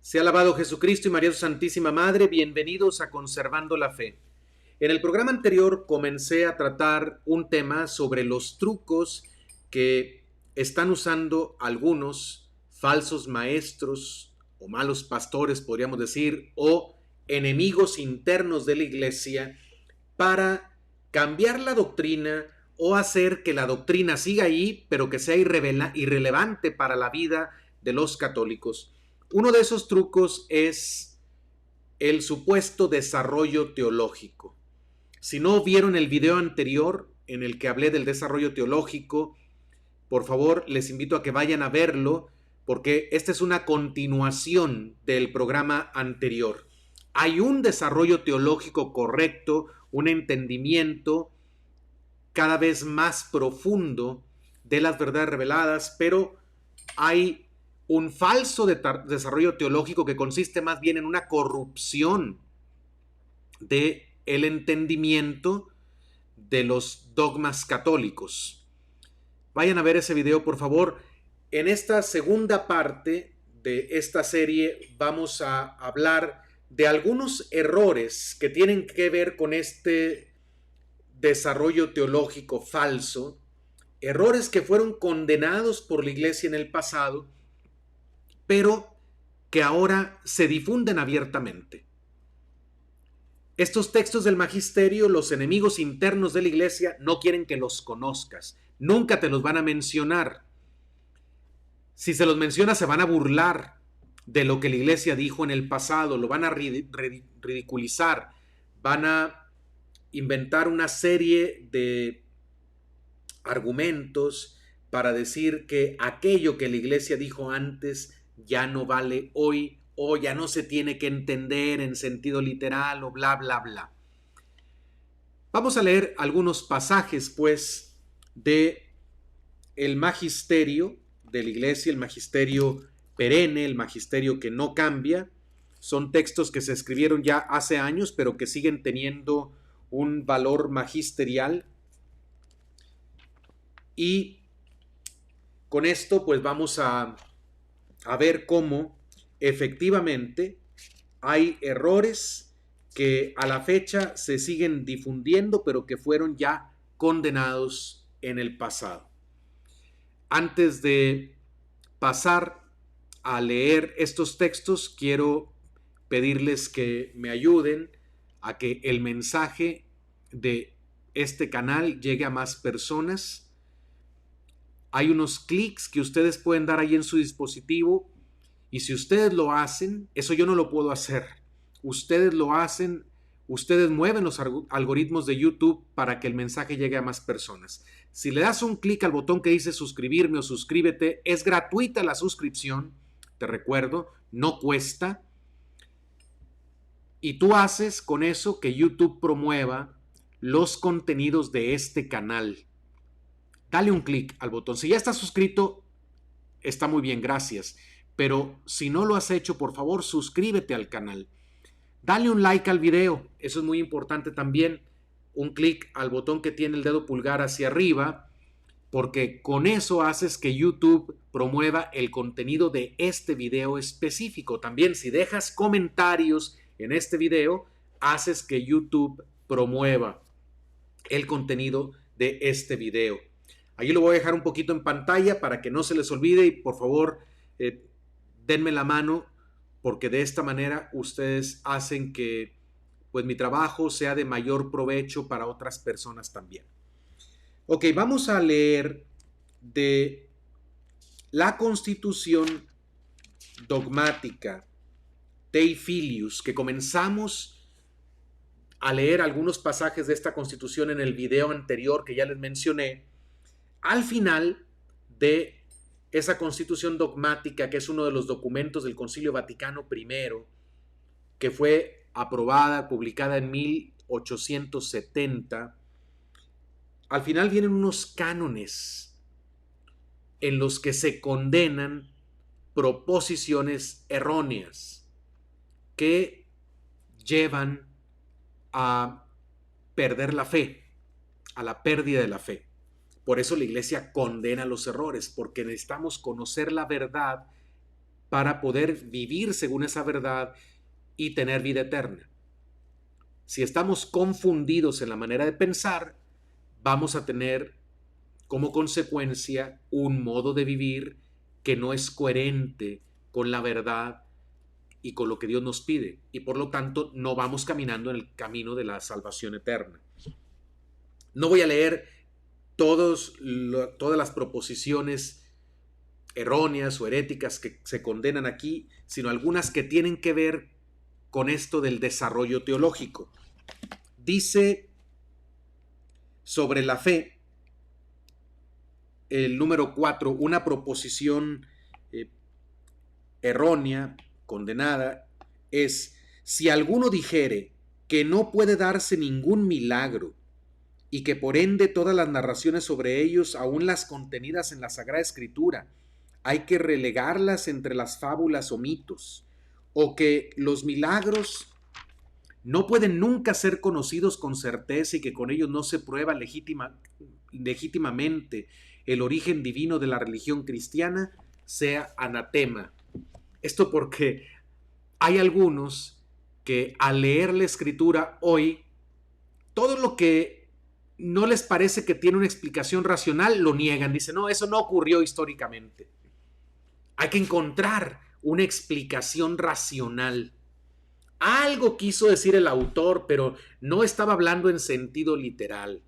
Sea alabado Jesucristo y María su Santísima Madre, bienvenidos a Conservando la Fe. En el programa anterior comencé a tratar un tema sobre los trucos que están usando algunos falsos maestros o malos pastores, podríamos decir, o enemigos internos de la iglesia para cambiar la doctrina o hacer que la doctrina siga ahí, pero que sea irrelevante para la vida de los católicos. Uno de esos trucos es el supuesto desarrollo teológico. Si no vieron el video anterior en el que hablé del desarrollo teológico, por favor les invito a que vayan a verlo, porque esta es una continuación del programa anterior. Hay un desarrollo teológico correcto, un entendimiento cada vez más profundo de las verdades reveladas, pero hay un falso desarrollo teológico que consiste más bien en una corrupción del entendimiento de los dogmas católicos. Vayan a ver ese video, por favor. En esta segunda parte de esta serie vamos a hablar de algunos errores que tienen que ver con este desarrollo teológico falso, errores que fueron condenados por la Iglesia en el pasado, pero que ahora se difunden abiertamente. Estos textos del magisterio, los enemigos internos de la iglesia no quieren que los conozcas. Nunca te los van a mencionar. Si se los menciona, se van a burlar de lo que la iglesia dijo en el pasado, lo van a ridiculizar, van a inventar una serie de argumentos para decir que aquello que la iglesia dijo antes ya no vale hoy, o ya no se tiene que entender en sentido literal, o bla, bla, bla. Vamos a leer algunos pasajes, pues, de el magisterio de la iglesia, el magisterio perenne, el magisterio que no cambia. Son textos que se escribieron ya hace años, pero que siguen teniendo un valor magisterial. Y con esto, pues, vamos a ver cómo efectivamente hay errores que a la fecha se siguen difundiendo, pero que fueron ya condenados en el pasado. Antes de pasar a leer estos textos, quiero pedirles que me ayuden a que el mensaje de este canal llegue a más personas. Hay unos clics que ustedes pueden dar ahí en su dispositivo, y si ustedes lo hacen, eso yo no lo puedo hacer. Ustedes lo hacen, ustedes mueven los algoritmos de YouTube para que el mensaje llegue a más personas. Si le das un clic al botón que dice suscribirme o suscríbete, es gratuita la suscripción, te recuerdo, no cuesta. Y tú haces con eso que YouTube promueva los contenidos de este canal. Dale un clic al botón. Si ya estás suscrito, está muy bien, gracias. Pero si no lo has hecho, por favor, suscríbete al canal. Dale un like al video, eso es muy importante también. Un clic al botón que tiene el dedo pulgar hacia arriba, porque con eso haces que YouTube promueva el contenido de este video específico. También, si dejas comentarios en este video, haces que YouTube promueva el contenido de este video. Allí lo voy a dejar un poquito en pantalla para que no se les olvide, y por favor denme la mano, porque de esta manera ustedes hacen que pues mi trabajo sea de mayor provecho para otras personas también. Ok, vamos a leer de la Constitución Dogmática Dei Filius, que comenzamos a leer algunos pasajes de esta Constitución en el video anterior que ya les mencioné. Al final de esa Constitución Dogmática, que es uno de los documentos del Concilio Vaticano I, que fue aprobada, publicada en 1870, al final vienen unos cánones en los que se condenan proposiciones erróneas que llevan a perder la fe, a la pérdida de la fe. Por eso la iglesia condena los errores, porque necesitamos conocer la verdad para poder vivir según esa verdad y tener vida eterna. Si estamos confundidos en la manera de pensar, vamos a tener como consecuencia un modo de vivir que no es coherente con la verdad y con lo que Dios nos pide, y por lo tanto no vamos caminando en el camino de la salvación eterna. No voy a leer todas las proposiciones erróneas o heréticas que se condenan aquí, sino algunas que tienen que ver con esto del desarrollo teológico. Dice sobre la fe, el número 4, una proposición errónea, condenada, es: si alguno dijere que no puede darse ningún milagro y que por ende todas las narraciones sobre ellos, aun las contenidas en la Sagrada Escritura, hay que relegarlas entre las fábulas o mitos, o que los milagros no pueden nunca ser conocidos con certeza y que con ellos no se prueba legítimamente el origen divino de la religión cristiana, sea anatema. Esto porque hay algunos que al leer la Escritura hoy, todo lo que no les parece que tiene una explicación racional, lo niegan. Dicen, no, eso no ocurrió históricamente. Hay que encontrar una explicación racional. Algo quiso decir el autor, pero no estaba hablando en sentido literal.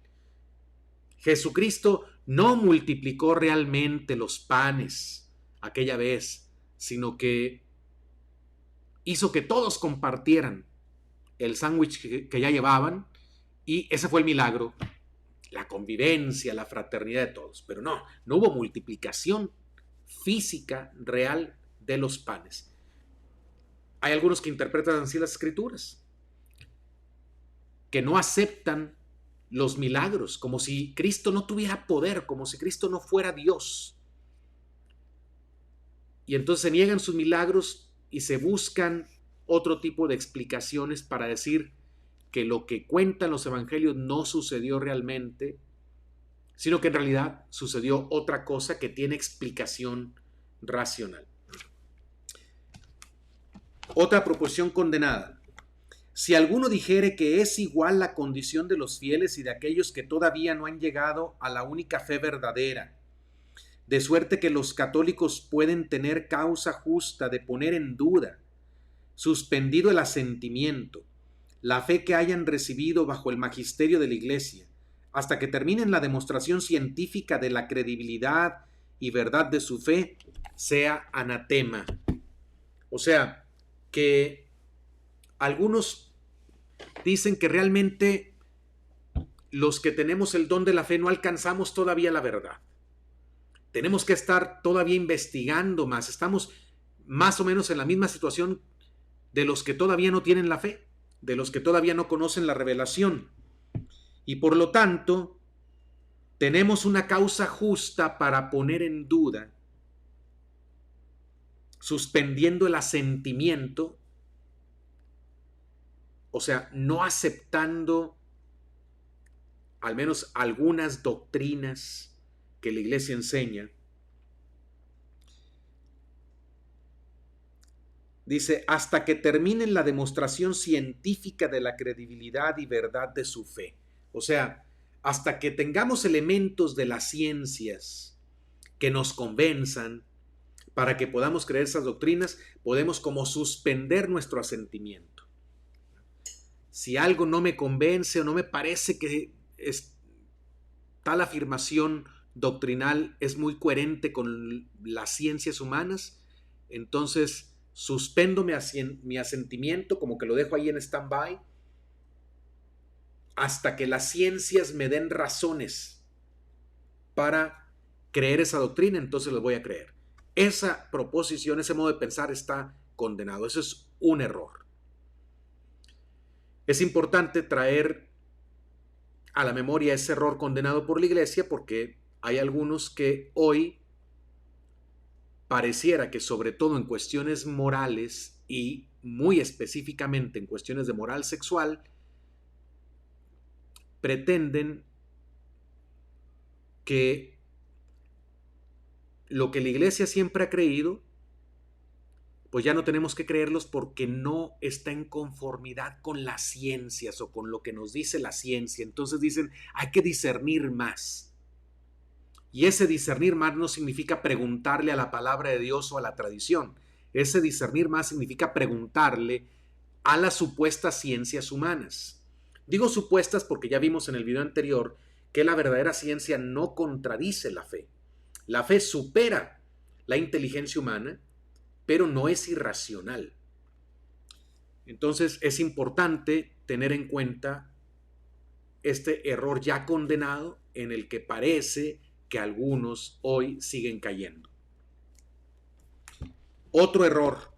Jesucristo no multiplicó realmente los panes aquella vez, sino que hizo que todos compartieran el sándwich que ya llevaban, y ese fue el milagro, la convivencia, la fraternidad de todos. Pero no hubo multiplicación física real de los panes. Hay algunos que interpretan así las Escrituras, que no aceptan los milagros, como si Cristo no tuviera poder, como si Cristo no fuera Dios. Y entonces se niegan sus milagros y se buscan otro tipo de explicaciones para decir que lo que cuentan los evangelios no sucedió realmente, sino que en realidad sucedió otra cosa que tiene explicación racional. Otra proposición condenada: si alguno dijere que es igual la condición de los fieles y de aquellos que todavía no han llegado a la única fe verdadera, de suerte que los católicos pueden tener causa justa de poner en duda, suspendido el asentimiento, la fe que hayan recibido bajo el magisterio de la Iglesia, hasta que terminen la demostración científica de la credibilidad y verdad de su fe, sea anatema. O sea, que algunos dicen que realmente los que tenemos el don de la fe no alcanzamos todavía la verdad. Tenemos que estar todavía investigando más. Estamos más o menos en la misma situación de los que todavía no tienen la fe, de los que todavía no conocen la revelación. Y por lo tanto, tenemos una causa justa para poner en duda, suspendiendo el asentimiento, o sea, no aceptando al menos algunas doctrinas que la Iglesia enseña. Dice, hasta que terminen la demostración científica de la credibilidad y verdad de su fe. O sea, hasta que tengamos elementos de las ciencias que nos convenzan para que podamos creer esas doctrinas, podemos como suspender nuestro asentimiento. Si algo no me convence o no me parece que tal afirmación doctrinal es muy coherente con las ciencias humanas, entonces suspendo mi asentimiento, como que lo dejo ahí en stand-by, hasta que las ciencias me den razones para creer esa doctrina, entonces lo voy a creer. Esa proposición, ese modo de pensar está condenado. Eso es un error. Es importante traer a la memoria ese error condenado por la Iglesia, porque hay algunos que hoy pareciera que, sobre todo en cuestiones morales y muy específicamente en cuestiones de moral sexual, pretenden que lo que la Iglesia siempre ha creído pues ya no tenemos que creerlos porque no está en conformidad con las ciencias o con lo que nos dice la ciencia. Entonces dicen, hay que discernir más. Y ese discernir más no significa preguntarle a la palabra de Dios o a la tradición. Ese discernir más significa preguntarle a las supuestas ciencias humanas. Digo supuestas porque ya vimos en el video anterior que la verdadera ciencia no contradice la fe. La fe supera la inteligencia humana, pero no es irracional. Entonces es importante tener en cuenta este error ya condenado en el que parece que algunos hoy siguen cayendo. Otro error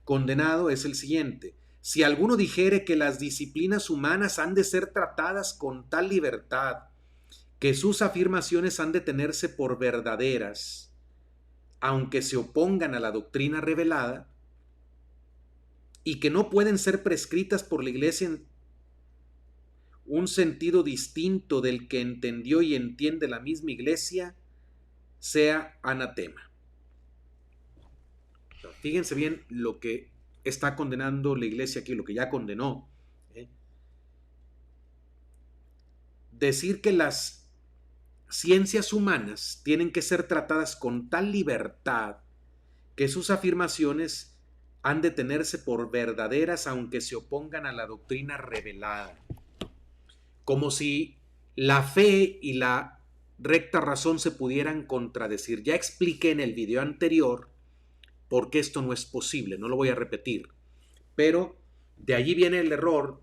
condenado es el siguiente: si alguno dijere que las disciplinas humanas han de ser tratadas con tal libertad que sus afirmaciones han de tenerse por verdaderas, aunque se opongan a la doctrina revelada, y que no pueden ser prescritas por la Iglesia en un sentido distinto del que entendió y entiende la misma Iglesia, sea anatema. Fíjense bien lo que está condenando la Iglesia aquí, lo que ya condenó. Decir que las ciencias humanas tienen que ser tratadas con tal libertad que sus afirmaciones han de tenerse por verdaderas aunque se opongan a la doctrina revelada. Como si la fe y la recta razón se pudieran contradecir. Ya expliqué en el video anterior por qué esto no es posible, no lo voy a repetir. Pero de allí viene el error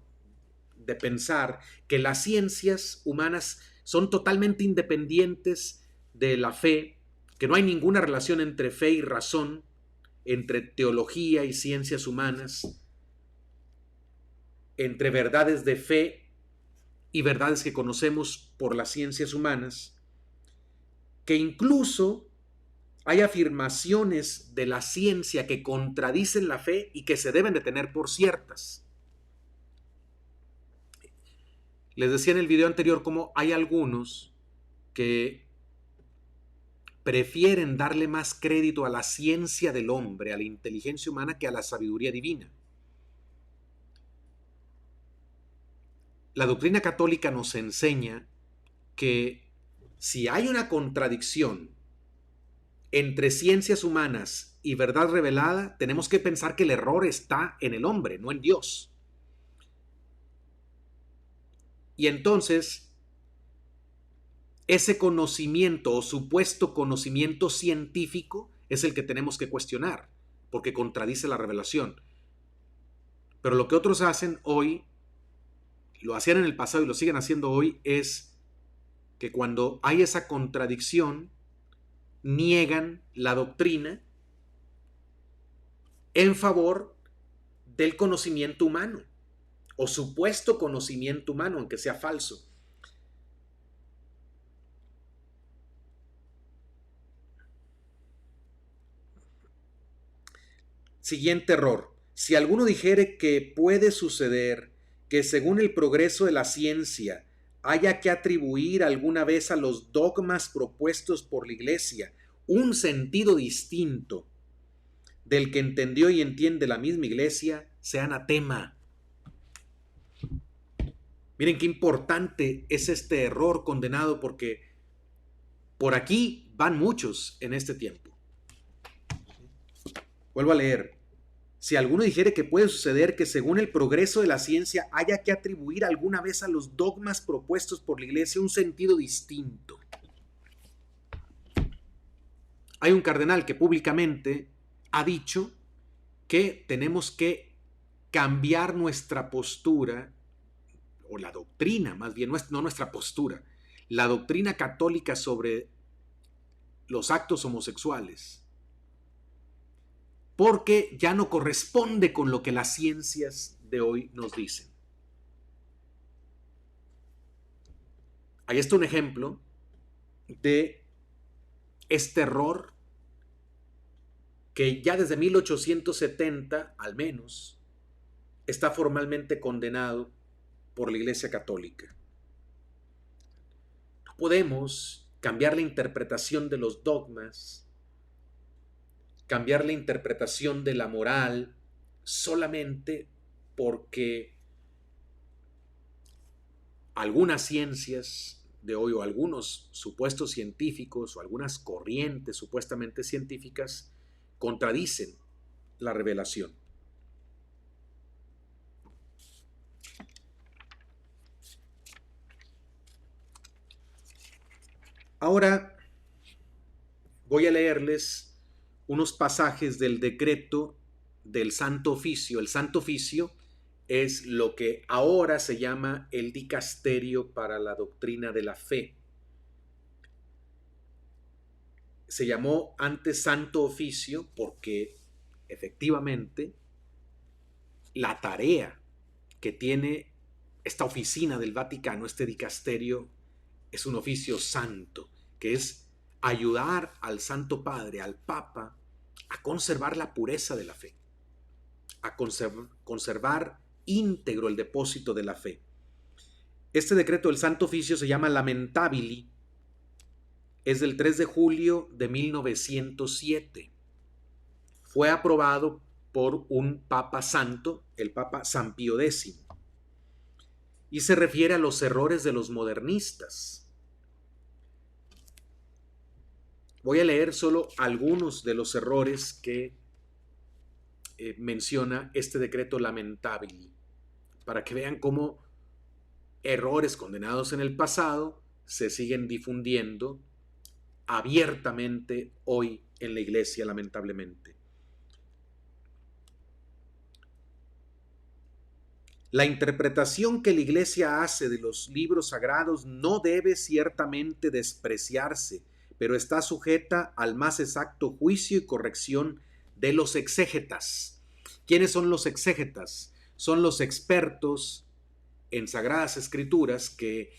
de pensar que las ciencias humanas son totalmente independientes de la fe, que no hay ninguna relación entre fe y razón, entre teología y ciencias humanas, entre verdades de fe y verdades que conocemos por las ciencias humanas, que incluso hay afirmaciones de la ciencia que contradicen la fe y que se deben de tener por ciertas. Les decía en el video anterior cómo hay algunos que prefieren darle más crédito a la ciencia del hombre, a la inteligencia humana, que a la sabiduría divina. La doctrina católica nos enseña que si hay una contradicción entre ciencias humanas y verdad revelada, tenemos que pensar que el error está en el hombre, no en Dios. Y entonces, ese conocimiento o supuesto conocimiento científico es el que tenemos que cuestionar, porque contradice la revelación. Pero lo que otros hacen hoy, lo hacían en el pasado y lo siguen haciendo hoy, es que cuando hay esa contradicción, niegan la doctrina en favor del conocimiento humano o supuesto conocimiento humano, aunque sea falso. Siguiente error: si alguno dijere que puede suceder que según el progreso de la ciencia haya que atribuir alguna vez a los dogmas propuestos por la Iglesia un sentido distinto del que entendió y entiende la misma Iglesia, sea anatema. Miren qué importante es este error condenado, porque por aquí van muchos en este tiempo. Vuelvo a leer: si alguno dijere que puede suceder que según el progreso de la ciencia haya que atribuir alguna vez a los dogmas propuestos por la Iglesia un sentido distinto. Hay un cardenal que públicamente ha dicho que tenemos que cambiar nuestra postura, o la doctrina, más bien, no nuestra postura, la doctrina católica sobre los actos homosexuales, porque ya no corresponde con lo que las ciencias de hoy nos dicen. Ahí está un ejemplo de este error que ya desde 1870, al menos, está formalmente condenado por la Iglesia Católica. No podemos cambiar la interpretación de los dogmas cambiar la interpretación de la moral solamente porque algunas ciencias de hoy o algunos supuestos científicos o algunas corrientes supuestamente científicas contradicen la revelación. Ahora voy a leerles unos pasajes del decreto del Santo Oficio. El Santo Oficio es lo que ahora se llama el Dicasterio para la Doctrina de la Fe. Se llamó antes Santo Oficio porque efectivamente la tarea que tiene esta oficina del Vaticano, este dicasterio, es un oficio santo, que es ayudar al Santo Padre, al Papa, a conservar la pureza de la fe, a conservar íntegro el depósito de la fe. Este decreto del Santo Oficio se llama Lamentabili, es del 3 de julio de 1907. Fue aprobado por un Papa Santo, el Papa San Pío X, y se refiere a los errores de los modernistas. Voy a leer solo algunos de los errores que menciona este decreto Lamentabili, para que vean cómo errores condenados en el pasado se siguen difundiendo abiertamente hoy en la iglesia, lamentablemente. La interpretación que la iglesia hace de los libros sagrados no debe ciertamente despreciarse, pero está sujeta al más exacto juicio y corrección de los exégetas. ¿Quiénes son los exégetas? Son los expertos en Sagradas Escrituras que,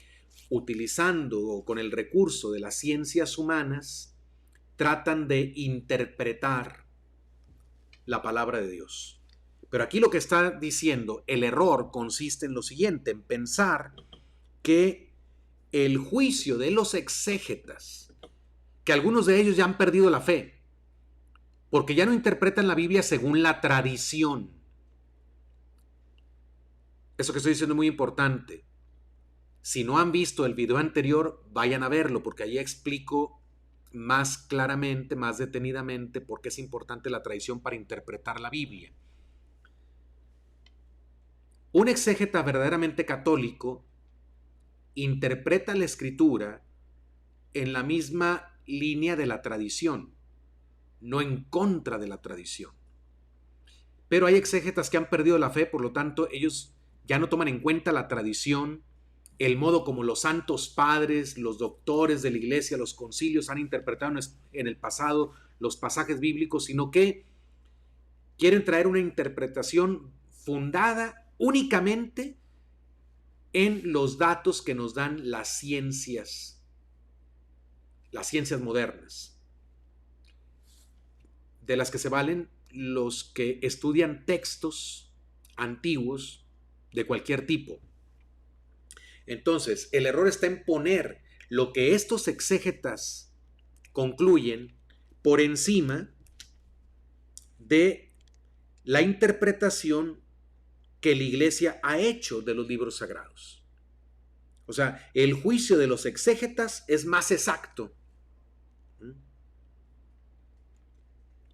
utilizando o con el recurso de las ciencias humanas, tratan de interpretar la palabra de Dios. Pero aquí lo que está diciendo, el error consiste en lo siguiente, en pensar que el juicio de los exégetas, que algunos de ellos ya han perdido la fe, porque ya no interpretan la Biblia según la tradición. Eso que estoy diciendo es muy importante. Si no han visto el video anterior, vayan a verlo, porque ahí explico más claramente, más detenidamente, por qué es importante la tradición para interpretar la Biblia. Un exégeta verdaderamente católico interpreta la Escritura en la misma línea de la tradición, no en contra de la tradición. Pero hay exégetas que han perdido la fe, por lo tanto, ellos ya no toman en cuenta la tradición, el modo como los santos padres, los doctores de la iglesia, los concilios han interpretado en el pasado los pasajes bíblicos, sino que quieren traer una interpretación fundada únicamente en los datos que nos dan las ciencias modernas, de las que se valen los que estudian textos antiguos de cualquier tipo. Entonces, el error está en poner lo que estos exégetas concluyen por encima de la interpretación que la iglesia ha hecho de los libros sagrados. O sea, el juicio de los exégetas es más exacto.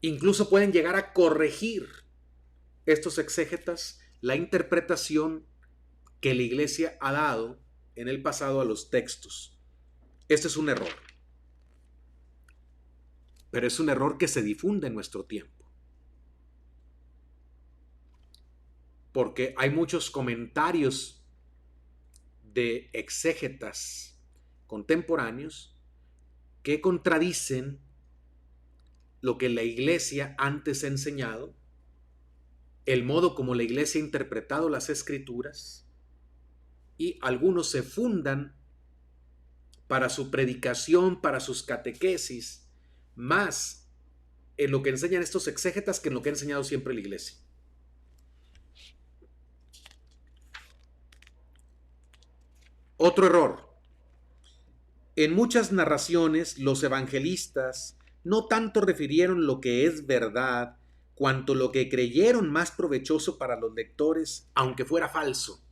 Incluso pueden llegar a corregir estos exégetas la interpretación que la iglesia ha dado en el pasado a los textos. Este es un error. Pero es un error que se difunde en nuestro tiempo. Porque hay muchos comentarios de exégetas contemporáneos que contradicen lo que la iglesia antes ha enseñado, el modo como la iglesia ha interpretado las escrituras, y algunos se fundan para su predicación, para sus catequesis, más en lo que enseñan estos exégetas que en lo que ha enseñado siempre la iglesia. Otro error. En muchas narraciones, los evangelistas no tanto refirieron lo que es verdad, cuanto lo que creyeron más provechoso para los lectores, aunque fuera falso.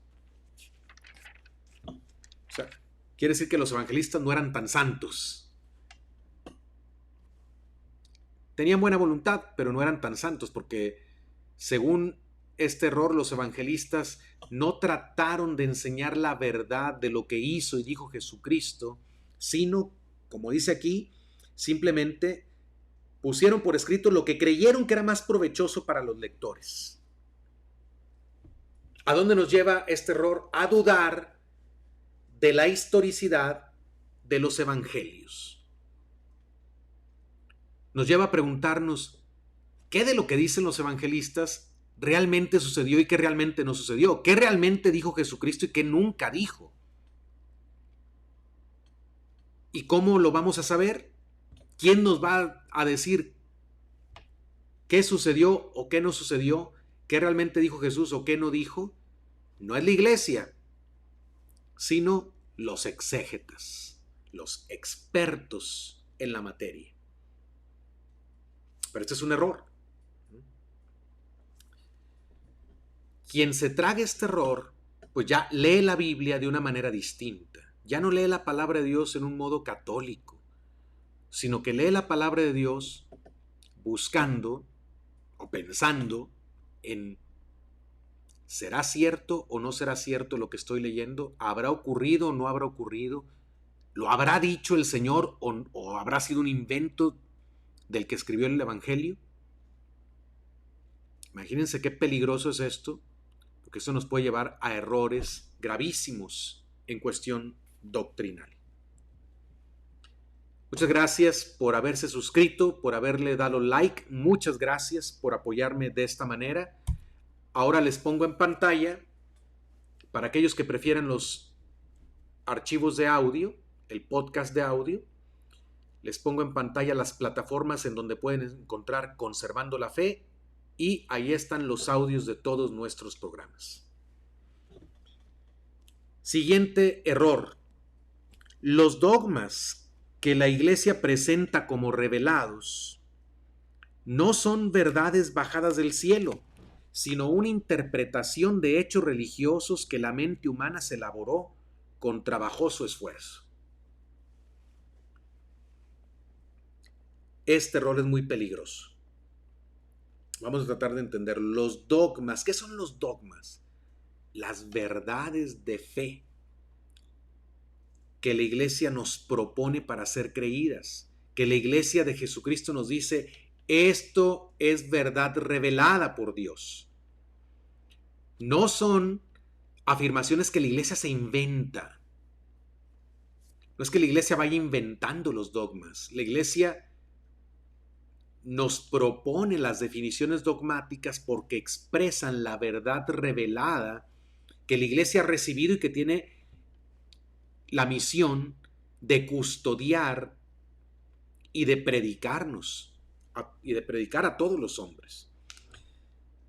O sea, quiere decir que los evangelistas no eran tan santos. Tenían buena voluntad, pero no eran tan santos, porque según este error, los evangelistas no trataron de enseñar la verdad de lo que hizo y dijo Jesucristo, sino, como dice aquí, simplemente pusieron por escrito lo que creyeron que era más provechoso para los lectores. ¿A dónde nos lleva este error? A dudar de la historicidad de los evangelios. Nos lleva a preguntarnos, ¿qué de lo que dicen los evangelistas realmente sucedió y qué realmente no sucedió? ¿Qué realmente dijo Jesucristo y qué nunca dijo? ¿Y cómo lo vamos a saber? ¿Quién nos va a decir qué sucedió o qué no sucedió? ¿Qué realmente dijo Jesús o qué no dijo? No es la iglesia, sino los exégetas, los expertos en la materia. Pero este es un error. Quien se trague este error, pues ya lee la Biblia de una manera distinta. Ya no lee la palabra de Dios en un modo católico, sino que lee la palabra de Dios buscando o pensando en ¿será cierto o no será cierto lo que estoy leyendo? ¿Habrá ocurrido o no habrá ocurrido? ¿Lo habrá dicho el Señor o habrá sido un invento del que escribió el Evangelio? Imagínense qué peligroso es esto, porque eso nos puede llevar a errores gravísimos en cuestión doctrinal. Muchas gracias por haberse suscrito, por haberle dado like. Muchas gracias por apoyarme de esta manera. Ahora les pongo en pantalla, para aquellos que prefieran los archivos de audio, el podcast de audio, les pongo en pantalla las plataformas en donde pueden encontrar Conservando la Fe y ahí están los audios de todos nuestros programas. Siguiente error. Los dogmas que la Iglesia presenta como revelados no son verdades bajadas del cielo, sino una interpretación de hechos religiosos que la mente humana se elaboró con trabajoso esfuerzo. Este error es muy peligroso. Vamos a tratar de entender los dogmas. ¿Qué son los dogmas? Las verdades de fe que la Iglesia nos propone para ser creídas, que la Iglesia de Jesucristo nos dice, esto es verdad revelada por Dios. No son afirmaciones que la Iglesia se inventa. No es que la Iglesia vaya inventando los dogmas. La Iglesia nos propone las definiciones dogmáticas porque expresan la verdad revelada que la Iglesia ha recibido y que tiene la misión de custodiar y de predicarnos y de predicar a todos los hombres.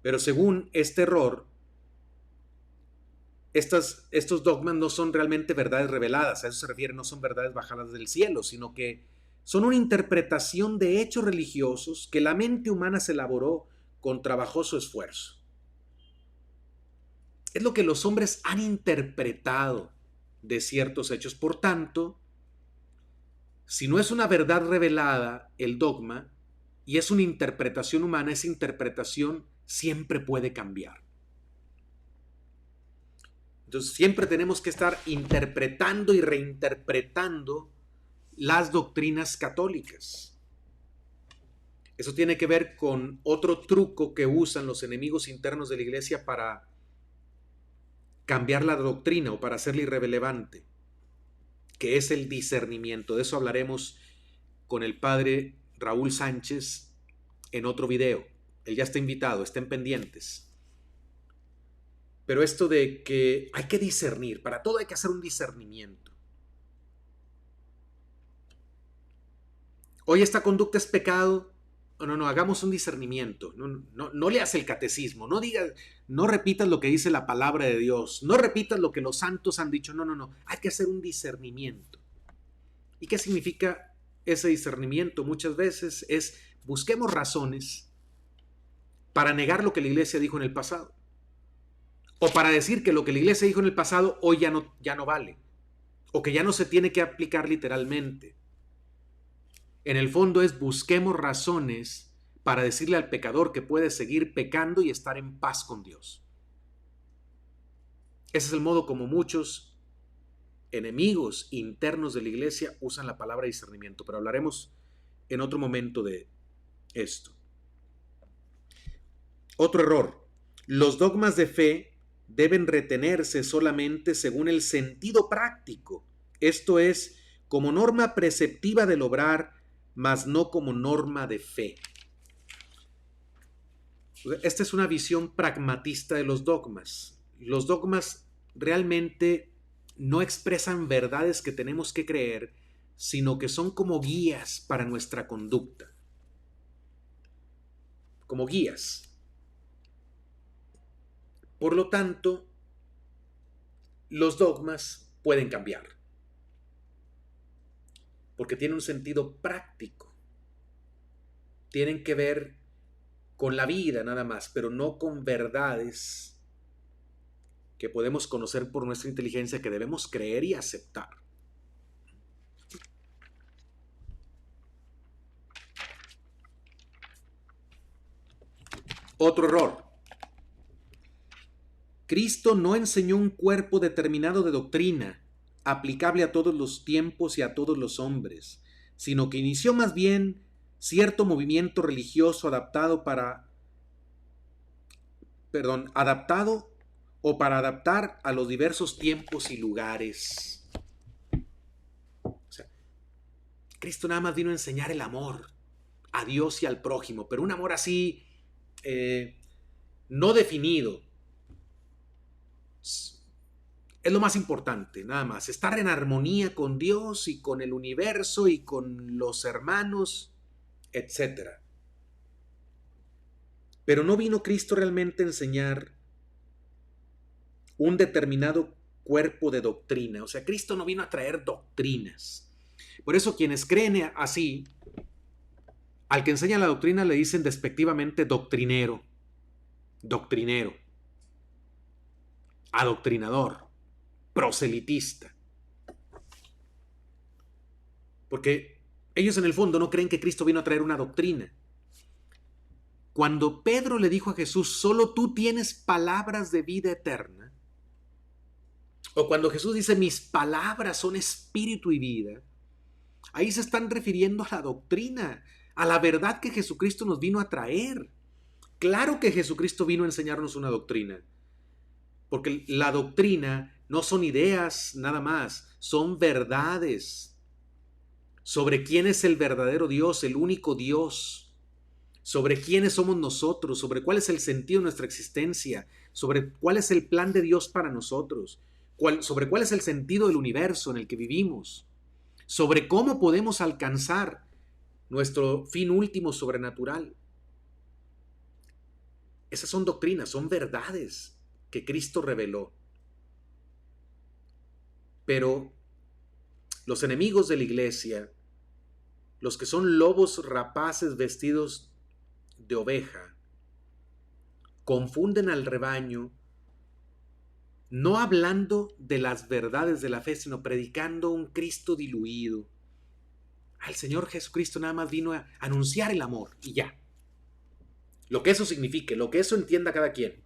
Pero según este error, estos dogmas no son realmente verdades reveladas, a eso se refiere, no son verdades bajadas del cielo, sino que son una interpretación de hechos religiosos que la mente humana se elaboró con trabajoso esfuerzo. Es lo que los hombres han interpretado de ciertos hechos. Por tanto, si no es una verdad revelada el dogma y es una interpretación humana, esa interpretación siempre puede cambiar. Entonces siempre tenemos que estar interpretando y reinterpretando las doctrinas católicas. Eso tiene que ver con otro truco que usan los enemigos internos de la Iglesia para cambiar la doctrina o para hacerla irrelevante, que es el discernimiento. De eso hablaremos con el padre Raúl Sánchez en otro video. Él ya está invitado, estén pendientes. Pero esto de que hay que discernir, para todo hay que hacer un discernimiento. Hoy esta conducta es pecado. No, hagamos un discernimiento. No leas el catecismo, no repitas lo que dice la palabra de Dios, no repitas lo que los santos han dicho. No. Hay que hacer un discernimiento. ¿Y qué significa ese discernimiento muchas veces es busquemos razones para negar lo que la iglesia dijo en el pasado. O para decir que lo que la iglesia dijo en el pasado hoy ya no vale. O que ya no se tiene que aplicar literalmente. En el fondo es busquemos razones para decirle al pecador que puede seguir pecando y estar en paz con Dios. Ese es el modo como muchos enemigos internos de la iglesia usan la palabra discernimiento, pero hablaremos en otro momento de esto. Otro error. Los dogmas de fe deben retenerse solamente según el sentido práctico, esto es, como norma preceptiva del obrar, mas no como norma de fe. Esta es una visión pragmatista de los dogmas. Los dogmas realmente no expresan verdades que tenemos que creer, sino que son como guías para nuestra conducta. Como guías. Por lo tanto, los dogmas pueden cambiar. Porque tienen un sentido práctico. Tienen que ver con la vida nada más, pero no con verdades que podemos conocer por nuestra inteligencia, que debemos creer y aceptar. Otro error. Cristo no enseñó un cuerpo determinado de doctrina, aplicable a todos los tiempos y a todos los hombres, sino que inició más bien cierto movimiento religioso adaptado o para adaptar a los diversos tiempos y lugares. O sea, Cristo nada más vino a enseñar el amor a Dios y al prójimo, pero un amor así no definido. Es lo más importante, nada más. Estar en armonía con Dios y con el universo y con los hermanos, etc. Pero no vino Cristo realmente a enseñar un determinado cuerpo de doctrina. O sea, Cristo no vino a traer doctrinas. Por eso quienes creen así, al que enseña la doctrina le dicen despectivamente doctrinero, adoctrinador, proselitista. Porque ellos en el fondo no creen que Cristo vino a traer una doctrina. Cuando Pedro le dijo a Jesús, solo tú tienes palabras de vida eterna, o cuando Jesús dice, mis palabras son espíritu y vida, ahí se están refiriendo a la doctrina, a la verdad que Jesucristo nos vino a traer. Claro que Jesucristo vino a enseñarnos una doctrina, porque la doctrina no son ideas nada más, son verdades sobre quién es el verdadero Dios, el único Dios, sobre quiénes somos nosotros, sobre cuál es el sentido de nuestra existencia, sobre cuál es el plan de Dios para nosotros, sobre cuál es el sentido del universo en el que vivimos, sobre cómo podemos alcanzar nuestro fin último sobrenatural. Esas son doctrinas, son verdades que Cristo reveló. Pero los enemigos de la iglesia, los que son lobos rapaces vestidos de oveja, confunden al rebaño, no hablando de las verdades de la fe, sino predicando un Cristo diluido. Al Señor Jesucristo nada más vino a anunciar el amor y ya. Lo que eso signifique, lo que eso entienda cada quien.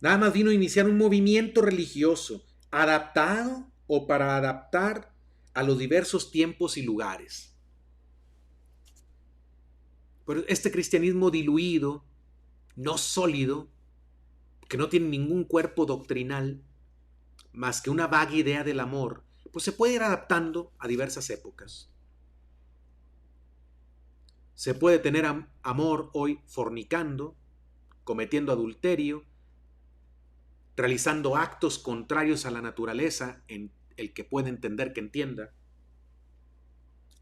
Nada más vino a iniciar un movimiento religioso adaptado o para adaptar a los diversos tiempos y lugares. Pero este cristianismo diluido, no sólido, que no tiene ningún cuerpo doctrinal, más que una vaga idea del amor, pues se puede ir adaptando a diversas épocas. Se puede tener amor hoy fornicando, cometiendo adulterio, realizando actos contrarios a la naturaleza en el que puede entender que entienda,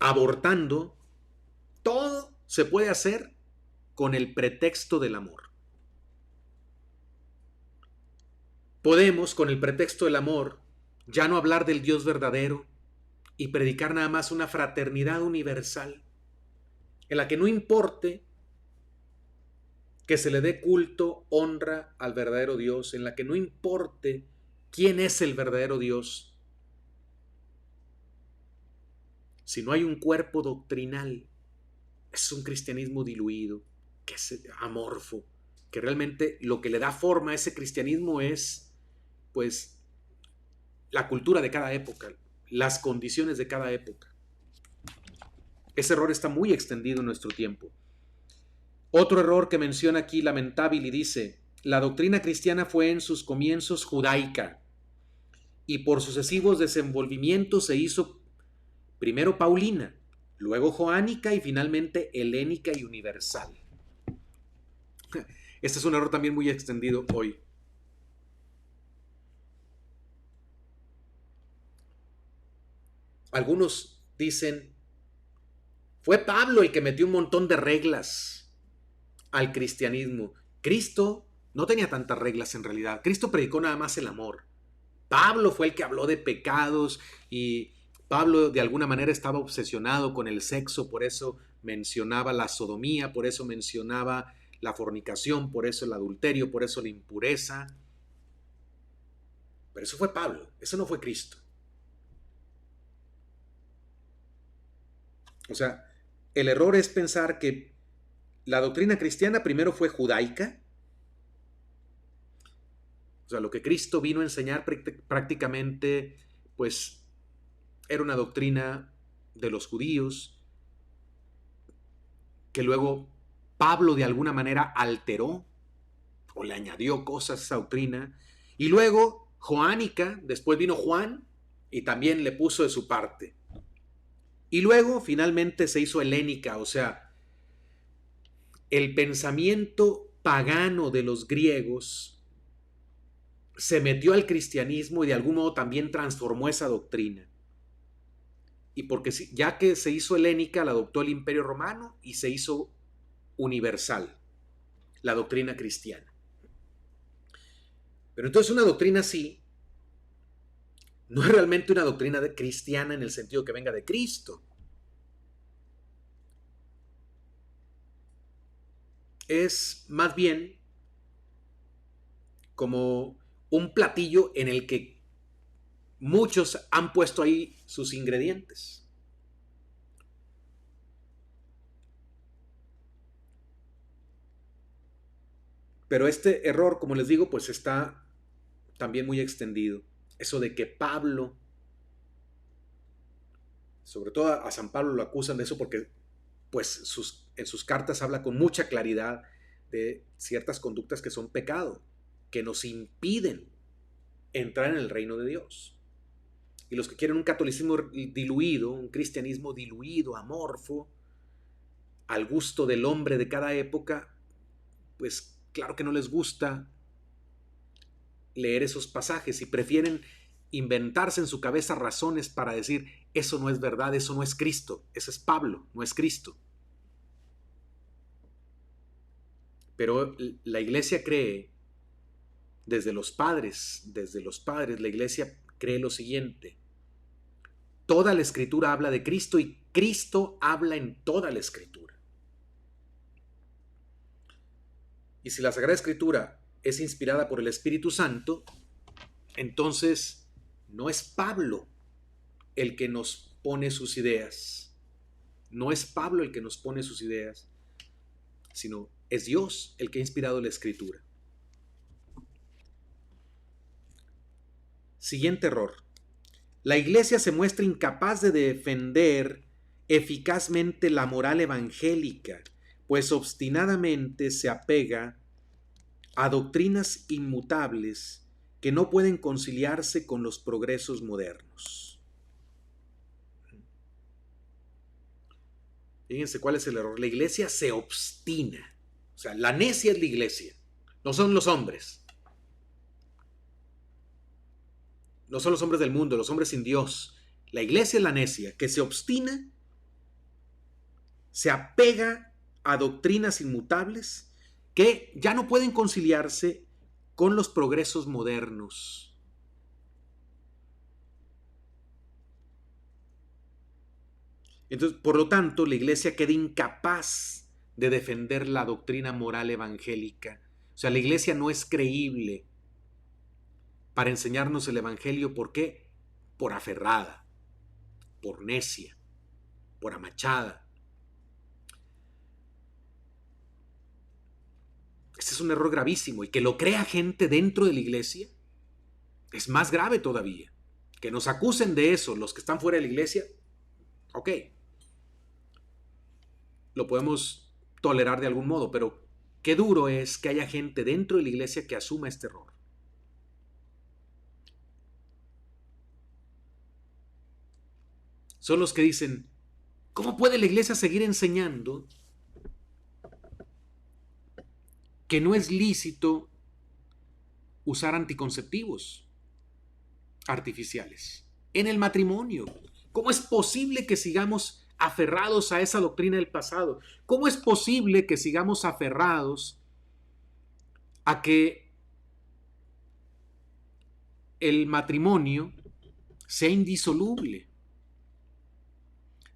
abortando. Todo se puede hacer con el pretexto del amor. podemos, con el pretexto del amor, ya no hablar del Dios verdadero y predicar nada más una fraternidad universal en la que no importe que se le dé culto, honra al verdadero Dios, en la que no importe quién es el verdadero Dios, si no hay un cuerpo doctrinal. Es un cristianismo diluido, que es amorfo, que realmente lo que le da forma a ese cristianismo es, pues, la cultura de cada época, las condiciones de cada época. Ese error está muy extendido en nuestro tiempo. Otro error que menciona aquí Lamentable y dice: la doctrina cristiana fue en sus comienzos judaica y por sucesivos desenvolvimientos se hizo primero paulina, luego joánica y finalmente helénica y universal. Este es un error también muy extendido hoy. Algunos dicen: fue Pablo el que metió un montón de reglas al cristianismo. Cristo no tenía tantas reglas en realidad. Cristo predicó nada más el amor. Pablo fue el que habló de pecados y Pablo de alguna manera estaba obsesionado con el sexo, por eso mencionaba la sodomía, por eso mencionaba la fornicación, por eso el adulterio, por eso la impureza. Pero eso fue Pablo, eso no fue Cristo. O sea, el error es pensar que la doctrina cristiana primero fue judaica. O sea, lo que Cristo vino a enseñar prácticamente, pues, era una doctrina de los judíos, que luego Pablo de alguna manera alteró o le añadió cosas a esa doctrina. Y luego joánica, después vino Juan y también le puso de su parte. Y luego finalmente se hizo helénica, o sea, el pensamiento pagano de los griegos se metió al cristianismo y de algún modo también transformó esa doctrina. Y porque ya que se hizo helénica, la adoptó el Imperio Romano y se hizo universal, la doctrina cristiana. Pero entonces una doctrina así no es realmente una doctrina cristiana en el sentido que venga de Cristo. Es más bien como un platillo en el que muchos han puesto ahí sus ingredientes. Pero este error, como les digo, pues está también muy extendido. Eso de que Pablo, sobre todo a San Pablo lo acusan de eso porque pues en sus cartas habla con mucha claridad de ciertas conductas que son pecado, que nos impiden entrar en el reino de Dios. Y los que quieren un catolicismo diluido, un cristianismo diluido, amorfo, al gusto del hombre de cada época, pues claro que no les gusta leer esos pasajes y prefieren inventarse en su cabeza razones para decir: eso no es verdad, eso no es Cristo, ese es Pablo, no es Cristo. Pero la iglesia cree, desde los padres, la iglesia cree lo siguiente: toda la escritura habla de Cristo y Cristo habla en toda la escritura. Y si la Sagrada Escritura es inspirada por el Espíritu Santo, entonces no es Pablo el que nos pone sus ideas. No es Pablo el que nos pone sus ideas, sino es Dios el que ha inspirado la Escritura. Siguiente error. La iglesia se muestra incapaz de defender eficazmente la moral evangélica, pues obstinadamente se apega a doctrinas inmutables que no pueden conciliarse con los progresos modernos. Fíjense cuál es el error. La iglesia se obstina. O sea, la necia es la iglesia, no son los hombres. No son los hombres del mundo, los hombres sin Dios. La iglesia es la necia, que se obstina, se apega a doctrinas inmutables que ya no pueden conciliarse con los progresos modernos. Entonces, por lo tanto, la Iglesia queda incapaz de defender la doctrina moral evangélica. O sea, la Iglesia no es creíble para enseñarnos el Evangelio. ¿Por qué? Por aferrada, por necia, por amachada. Este es un error gravísimo, y que lo crea gente dentro de la Iglesia es más grave todavía. Que nos acusen de eso los que están fuera de la Iglesia, ok, lo podemos tolerar de algún modo, pero qué duro es que haya gente dentro de la Iglesia que asuma este error. Son los que dicen, ¿cómo puede la Iglesia seguir enseñando que no es lícito usar anticonceptivos artificiales en el matrimonio? ¿Cómo es posible que sigamos aferrados a esa doctrina del pasado? ¿Cómo es posible que sigamos aferrados a que el matrimonio sea indisoluble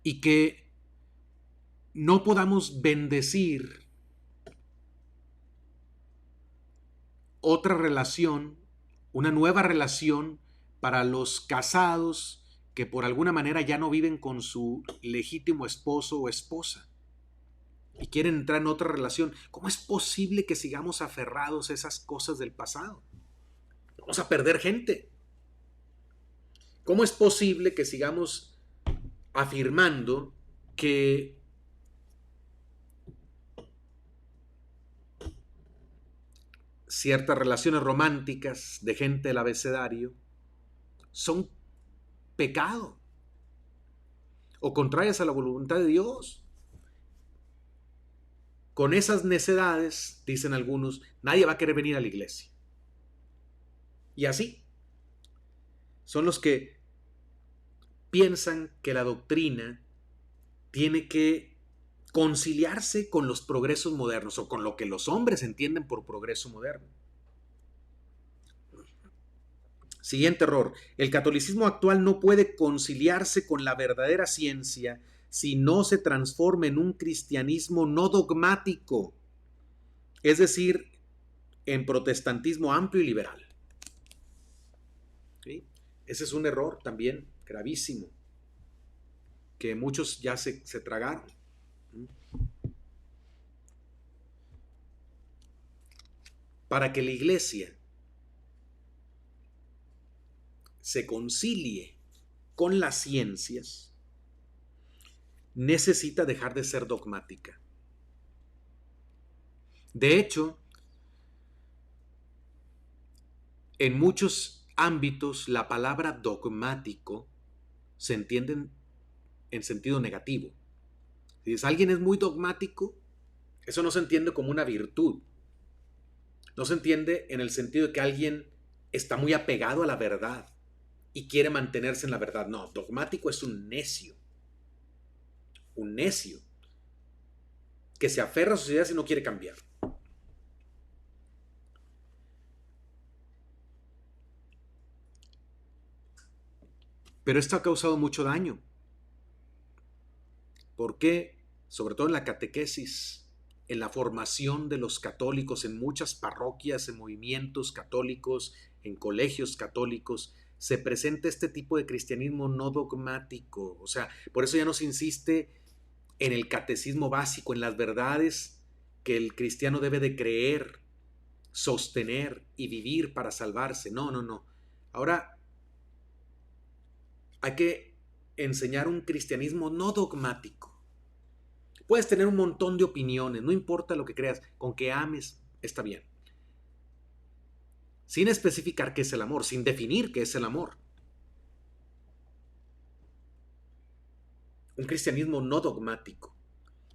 y que no podamos bendecir otra relación, una nueva relación para los casados que por alguna manera ya no viven con su legítimo esposo o esposa y quieren entrar en otra relación? ¿Cómo es posible que sigamos aferrados a esas cosas del pasado? Vamos a perder gente. ¿Cómo es posible que sigamos afirmando que ciertas relaciones románticas de gente del abecedario son pecado o contrarias a la voluntad de Dios? Con esas necedades, dicen algunos, nadie va a querer venir a la iglesia. Y así son los que piensan que la doctrina tiene que conciliarse con los progresos modernos o con lo que los hombres entienden por progreso moderno. Siguiente error. El catolicismo actual no puede conciliarse con la verdadera ciencia si no se transforma en un cristianismo no dogmático, es decir, en protestantismo amplio y liberal. ¿Sí? Ese es un error también gravísimo, que muchos ya se tragaron. Para que la iglesia se concilie con las ciencias, necesita dejar de ser dogmática. De hecho, en muchos ámbitos la palabra dogmático se entiende en sentido negativo. Si alguien es muy dogmático, eso no se entiende como una virtud. No se entiende en el sentido de que alguien está muy apegado a la verdad y quiere mantenerse en la verdad. No, dogmático es un necio. Un necio que se aferra a sus ideas y no quiere cambiar. Pero esto ha causado mucho daño. ¿Por qué? Sobre todo en la catequesis, en la formación de los católicos, en muchas parroquias, en movimientos católicos, en colegios católicos, se presenta este tipo de cristianismo no dogmático. O sea, por eso ya no se insiste en el catecismo básico, en las verdades que el cristiano debe de creer, sostener y vivir para salvarse. No, no, no. Ahora hay que enseñar un cristianismo no dogmático. Puedes tener un montón de opiniones, no importa lo que creas, con que ames está bien. Sin especificar qué es el amor, sin definir qué es el amor. Un cristianismo no dogmático.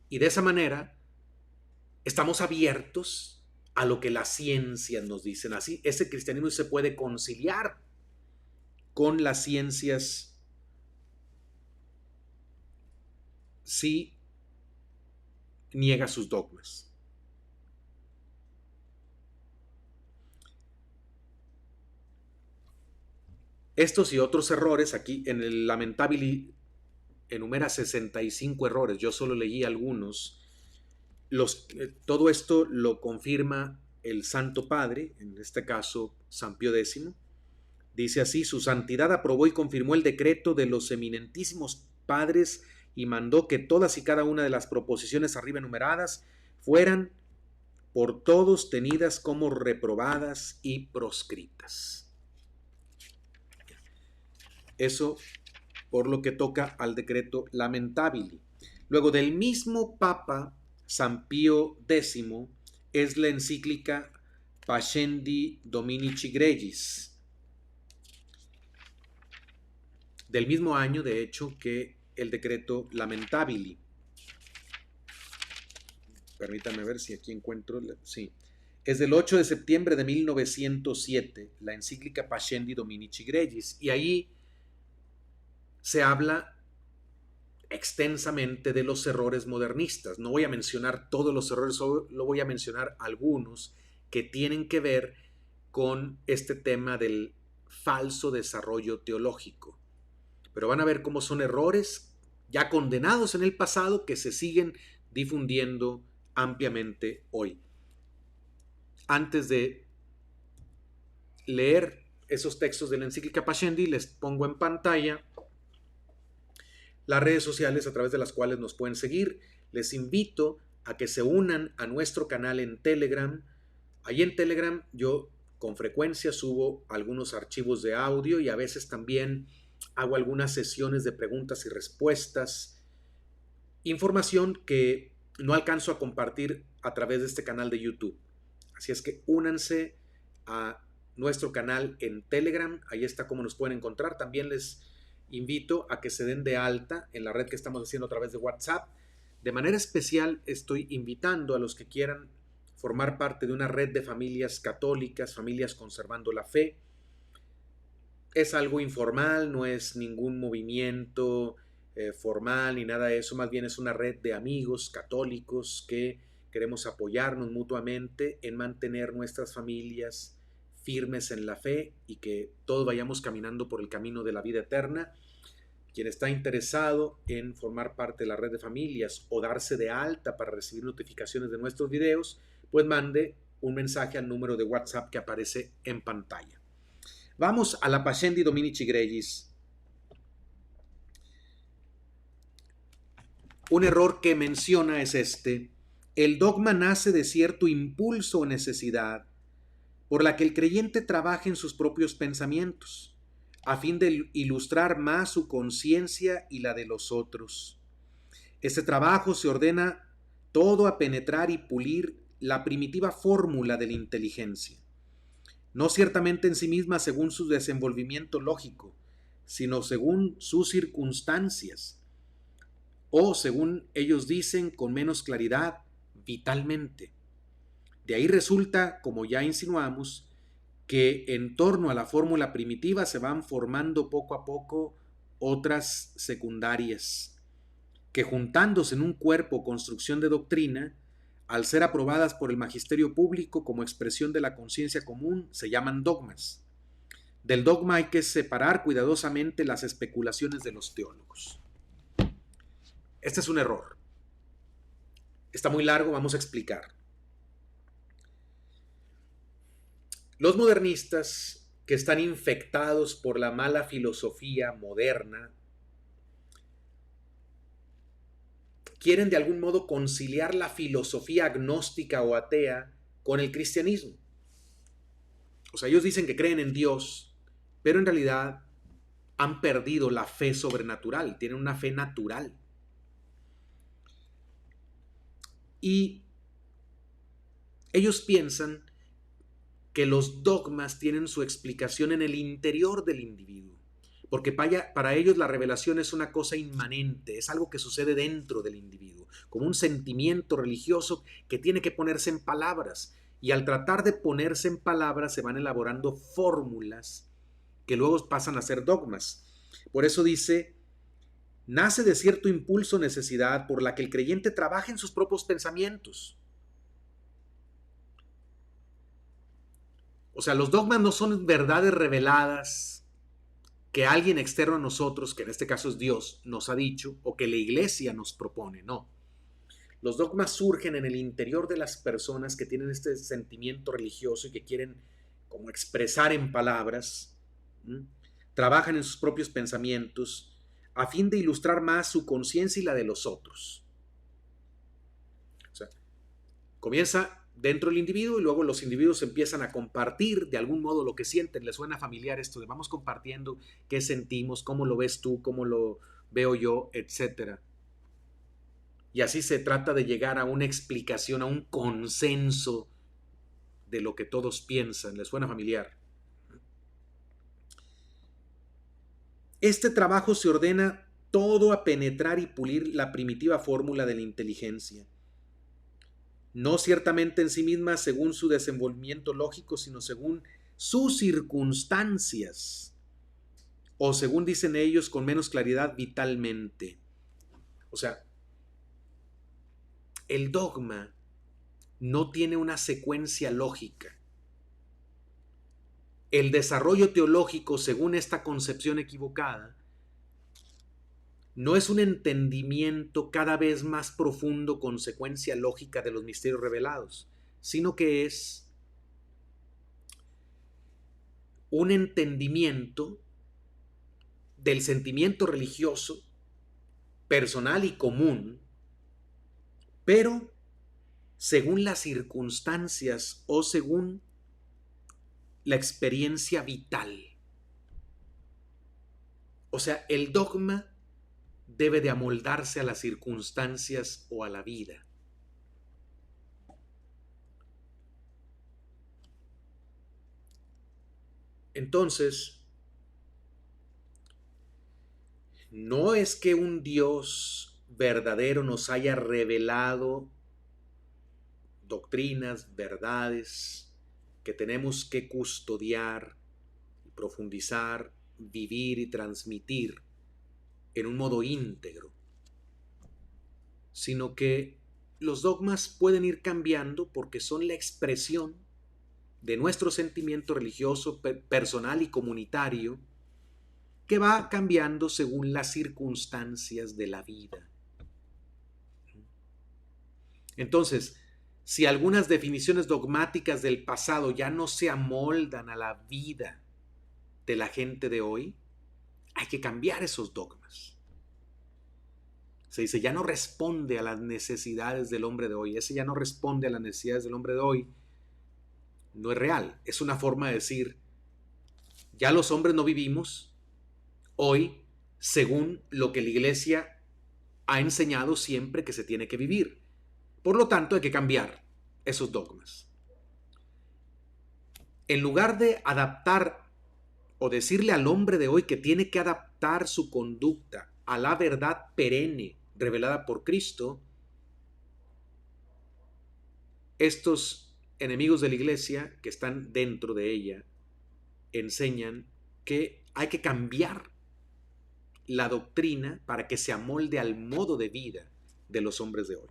Y de esa manera estamos abiertos a lo que las ciencias nos dicen. Así, ese cristianismo se puede conciliar con las ciencias si niega sus dogmas. Estos y otros errores, aquí en el Lamentabili enumera 65 errores, yo solo leí algunos. Todo esto lo confirma el Santo Padre, en este caso San Pío X. Dice así: su santidad aprobó y confirmó el decreto de los eminentísimos padres y mandó que todas y cada una de las proposiciones arriba enumeradas fueran por todos tenidas como reprobadas y proscritas. Eso por lo que toca al decreto Lamentabili. Luego, del mismo Papa San Pío X es la encíclica Pascendi Dominici Gregis, del mismo año, de hecho, que el decreto Lamentabili. Permítanme ver si aquí encuentro. Sí. Es del 8 de septiembre de 1907, la encíclica Pascendi Dominici Gregis, y ahí se habla extensamente de los errores modernistas. No voy a mencionar todos los errores, solo voy a mencionar algunos que tienen que ver con este tema del falso desarrollo teológico. Pero van a ver cómo son errores ya condenados en el pasado que se siguen difundiendo ampliamente hoy. Antes de leer esos textos de la encíclica Pascendi, les pongo en pantalla las redes sociales a través de las cuales nos pueden seguir. Les invito a que se unan a nuestro canal en Telegram. Ahí en Telegram yo con frecuencia subo algunos archivos de audio y a veces también hago algunas sesiones de preguntas y respuestas. Información que no alcanzo a compartir a través de este canal de YouTube. Así es que únanse a nuestro canal en Telegram. Ahí está cómo nos pueden encontrar. También les invito a que se den de alta en la red que estamos haciendo a través de WhatsApp. De manera especial estoy invitando a los que quieran formar parte de una red de familias católicas, familias conservando la fe. Es algo informal, no es ningún movimiento formal ni nada de eso, más bien es una red de amigos católicos que queremos apoyarnos mutuamente en mantener nuestras familias firmes en la fe y que todos vayamos caminando por el camino de la vida eterna. Quien está interesado en formar parte de la red de familias o darse de alta para recibir notificaciones de nuestros videos, pues mande un mensaje al número de WhatsApp que aparece en pantalla. Vamos a la Pascendi Dominici Gregis. Un error que menciona es este: el dogma nace de cierto impulso o necesidad por la que el creyente trabaja en sus propios pensamientos, a fin de ilustrar más su conciencia y la de los otros. Este trabajo se ordena todo a penetrar y pulir la primitiva fórmula de la inteligencia, no ciertamente en sí misma según su desenvolvimiento lógico, sino según sus circunstancias, o según ellos dicen con menos claridad, vitalmente. De ahí resulta, como ya insinuamos, que en torno a la fórmula primitiva se van formando poco a poco otras secundarias, que juntándose en un cuerpo construcción de doctrina, al ser aprobadas por el magisterio público como expresión de la conciencia común, se llaman dogmas. Del dogma hay que separar cuidadosamente las especulaciones de los teólogos. Este es un error. Está muy largo, vamos a explicar. Los modernistas, que están infectados por la mala filosofía moderna, quieren de algún modo conciliar la filosofía agnóstica o atea con el cristianismo. O sea, ellos dicen que creen en Dios, pero en realidad han perdido la fe sobrenatural, tienen una fe natural. Y ellos piensan que los dogmas tienen su explicación en el interior del individuo, porque para ellos la revelación es una cosa inmanente, es algo que sucede dentro del individuo, como un sentimiento religioso que tiene que ponerse en palabras, y al tratar de ponerse en palabras se van elaborando fórmulas que luego pasan a ser dogmas. Por eso dice: nace de cierto impulso o necesidad por la que el creyente trabaja en sus propios pensamientos. O sea, los dogmas no son verdades reveladas que alguien externo a nosotros, que en este caso es Dios, nos ha dicho o que la iglesia nos propone, no. Los dogmas surgen en el interior de las personas que tienen este sentimiento religioso y que quieren como expresar en palabras, ¿m? Trabajan en sus propios pensamientos a fin de ilustrar más su conciencia y la de los otros. O sea, comienza dentro del individuo y luego los individuos empiezan a compartir de algún modo lo que sienten. Les suena familiar esto de vamos compartiendo qué sentimos, cómo lo ves tú, cómo lo veo yo, etcétera. Y así se trata de llegar a una explicación, a un consenso de lo que todos piensan. ¿Les suena familiar? Este trabajo se ordena todo a penetrar y pulir la primitiva fórmula de la inteligencia. No ciertamente en sí misma según su desenvolvimiento lógico, sino según sus circunstancias, o según dicen ellos con menos claridad, vitalmente. O sea, el dogma no tiene una secuencia lógica. El desarrollo teológico, según esta concepción equivocada, no es un entendimiento cada vez más profundo, consecuencia lógica de los misterios revelados, sino que es un entendimiento del sentimiento religioso, personal y común, pero según las circunstancias o según la experiencia vital. O sea, el dogma debe de amoldarse a las circunstancias o a la vida. Entonces, no es que un Dios verdadero nos haya revelado doctrinas, verdades que tenemos que custodiar, profundizar, vivir y transmitir en un modo íntegro, sino que los dogmas pueden ir cambiando porque son la expresión de nuestro sentimiento religioso, personal y comunitario, que va cambiando según las circunstancias de la vida. Entonces, si algunas definiciones dogmáticas del pasado ya no se amoldan a la vida de la gente de hoy, hay que cambiar esos dogmas. Se dice, ya no responde a las necesidades del hombre de hoy. Ese ya no responde a las necesidades del hombre de hoy. No es real. Es una forma de decir, ya los hombres no vivimos hoy según lo que la iglesia ha enseñado siempre que se tiene que vivir. Por lo tanto, hay que cambiar esos dogmas. En lugar de adaptar o decirle al hombre de hoy que tiene que adaptar su conducta a la verdad perenne revelada por Cristo, estos enemigos de la iglesia que están dentro de ella enseñan que hay que cambiar la doctrina para que se amolde al modo de vida de los hombres de hoy.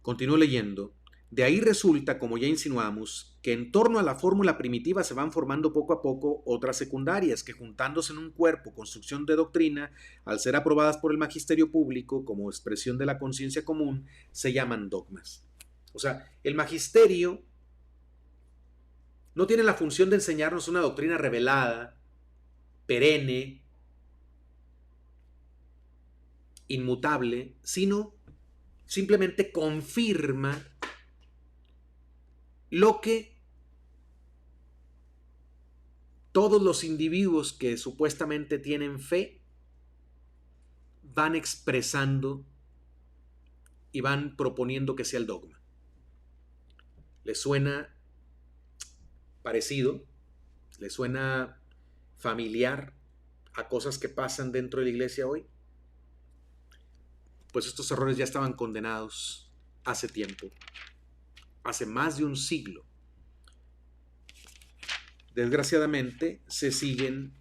Continúo leyendo. De ahí resulta, como ya insinuamos, que en torno a la fórmula primitiva se van formando poco a poco otras secundarias que, juntándose en un cuerpo construcción de doctrina, al ser aprobadas por el magisterio público como expresión de la conciencia común, se llaman dogmas. O sea, el magisterio no tiene la función de enseñarnos una doctrina revelada, perenne, inmutable, sino simplemente confirma lo que todos los individuos que supuestamente tienen fe van expresando y van proponiendo que sea el dogma. ¿Les suena parecido? ¿Les suena familiar a cosas que pasan dentro de la iglesia hoy? Pues estos errores ya estaban condenados hace tiempo, hace más de un siglo. Desgraciadamente se siguen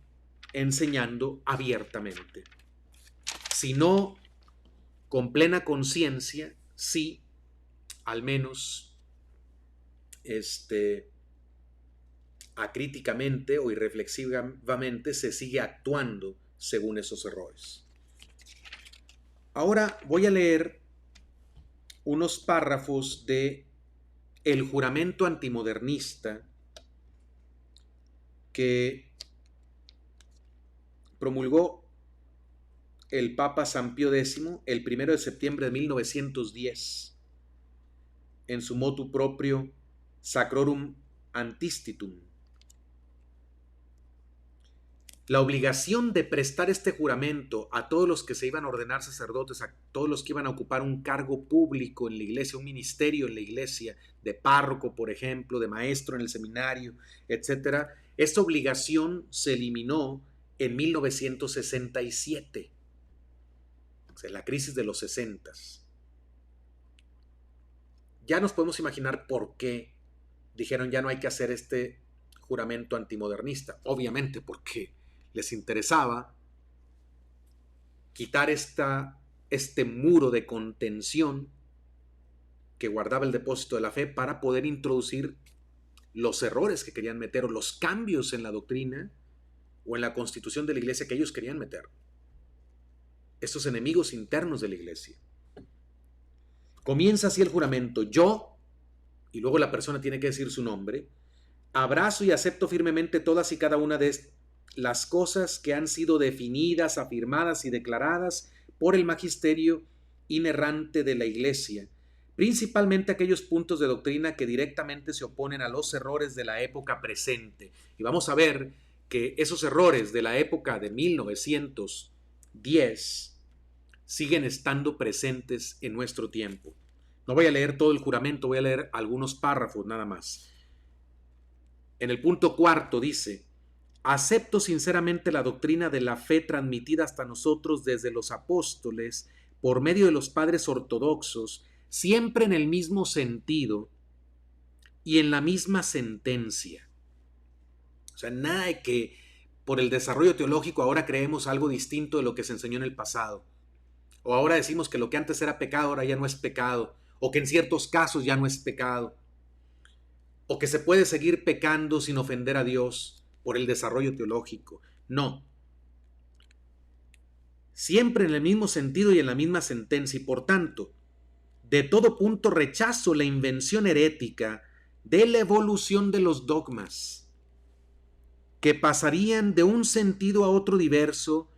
enseñando abiertamente. Si no con plena conciencia, sí, al menos acríticamente o irreflexivamente se sigue actuando según esos errores. Ahora voy a leer unos párrafos de El juramento antimodernista que promulgó el Papa San Pío X el 1 de septiembre de 1910 en su motu proprio Sacrorum Antistitum. La obligación de prestar este juramento a todos los que se iban a ordenar sacerdotes, a todos los que iban a ocupar un cargo público en la iglesia, un ministerio en la iglesia, de párroco, por ejemplo, de maestro en el seminario, etc. Esta obligación se eliminó en 1967, o sea, la crisis de los 60. Ya nos podemos imaginar por qué dijeron ya no hay que hacer este juramento antimodernista. Obviamente porque les interesaba quitar este muro de contención que guardaba el depósito de la fe para poder introducir los errores que querían meter o los cambios en la doctrina o en la constitución de la iglesia que ellos querían meter. Estos enemigos internos de la iglesia. Comienza así el juramento: yo, y luego la persona tiene que decir su nombre, abrazo y acepto firmemente todas y cada una de las cosas que han sido definidas, afirmadas y declaradas por el magisterio inerrante de la Iglesia, principalmente aquellos puntos de doctrina que directamente se oponen a los errores de la época presente. Y vamos a ver que esos errores de la época de 1910 siguen estando presentes en nuestro tiempo. No voy a leer todo el juramento, voy a leer algunos párrafos nada más. En el punto 4 dice: acepto sinceramente la doctrina de la fe transmitida hasta nosotros desde los apóstoles por medio de los padres ortodoxos, siempre en el mismo sentido y en la misma sentencia. O sea, nada de que por el desarrollo teológico ahora creemos algo distinto de lo que se enseñó en el pasado. O ahora decimos que lo que antes era pecado ahora ya no es pecado. O que en ciertos casos ya no es pecado. O que se puede seguir pecando sin ofender a Dios por el desarrollo teológico. No. Siempre en el mismo sentido y en la misma sentencia, y por tanto, de todo punto rechazo la invención herética de la evolución de los dogmas, que pasarían de un sentido a otro diverso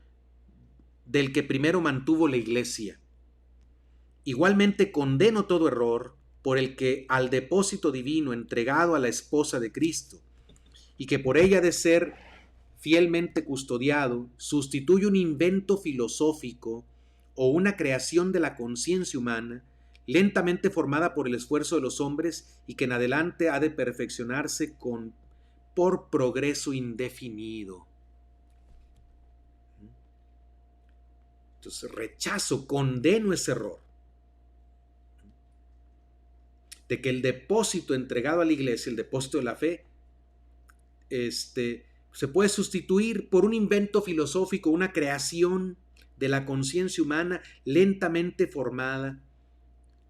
del que primero mantuvo la Iglesia. Igualmente condeno todo error por el que al depósito divino entregado a la esposa de Cristo, y que por ella ha de ser fielmente custodiado, sustituye un invento filosófico o una creación de la conciencia humana, lentamente formada por el esfuerzo de los hombres y que en adelante ha de perfeccionarse por progreso indefinido. Entonces rechazo, condeno ese error de que el depósito entregado a la iglesia, el depósito de la fe, se puede sustituir por un invento filosófico, una creación de la conciencia humana lentamente formada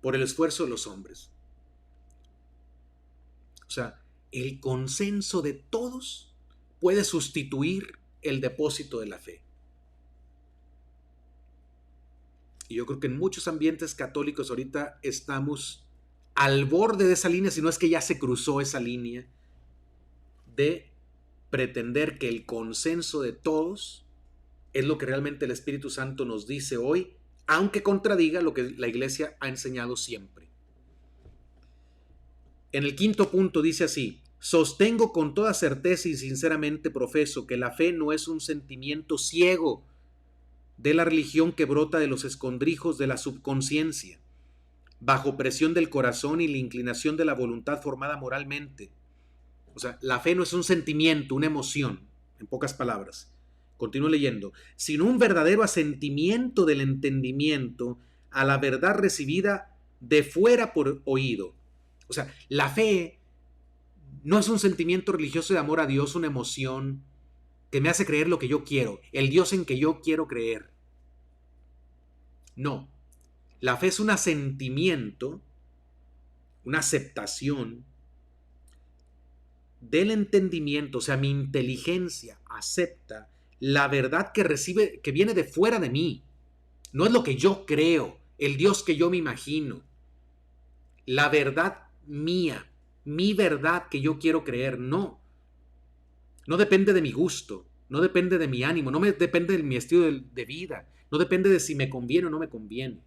por el esfuerzo de los hombres. O sea, el consenso de todos puede sustituir el depósito de la fe. Y yo creo que en muchos ambientes católicos ahorita estamos al borde de esa línea, si no es que ya se cruzó esa línea, de pretender que el consenso de todos es lo que realmente el Espíritu Santo nos dice hoy, aunque contradiga lo que la Iglesia ha enseñado siempre. En el quinto punto dice así: sostengo con toda certeza y sinceramente profeso que la fe no es un sentimiento ciego de la religión que brota de los escondrijos de la subconsciencia, bajo presión del corazón y la inclinación de la voluntad formada moralmente. O sea, la fe no es un sentimiento, una emoción, en pocas palabras. Continúo leyendo. Sino un verdadero asentimiento del entendimiento a la verdad recibida de fuera por oído. O sea, la fe no es un sentimiento religioso de amor a Dios, una emoción que me hace creer lo que yo quiero, el Dios en que yo quiero creer. No. La fe es un asentimiento, una aceptación del entendimiento, o sea, mi inteligencia acepta la verdad que recibe, que viene de fuera de mí. No es lo que yo creo, el Dios que yo me imagino. La verdad mía, mi verdad que yo quiero creer, no. No depende de mi gusto, no depende de mi ánimo, no me depende de mi estilo de vida, no depende de si me conviene o no me conviene.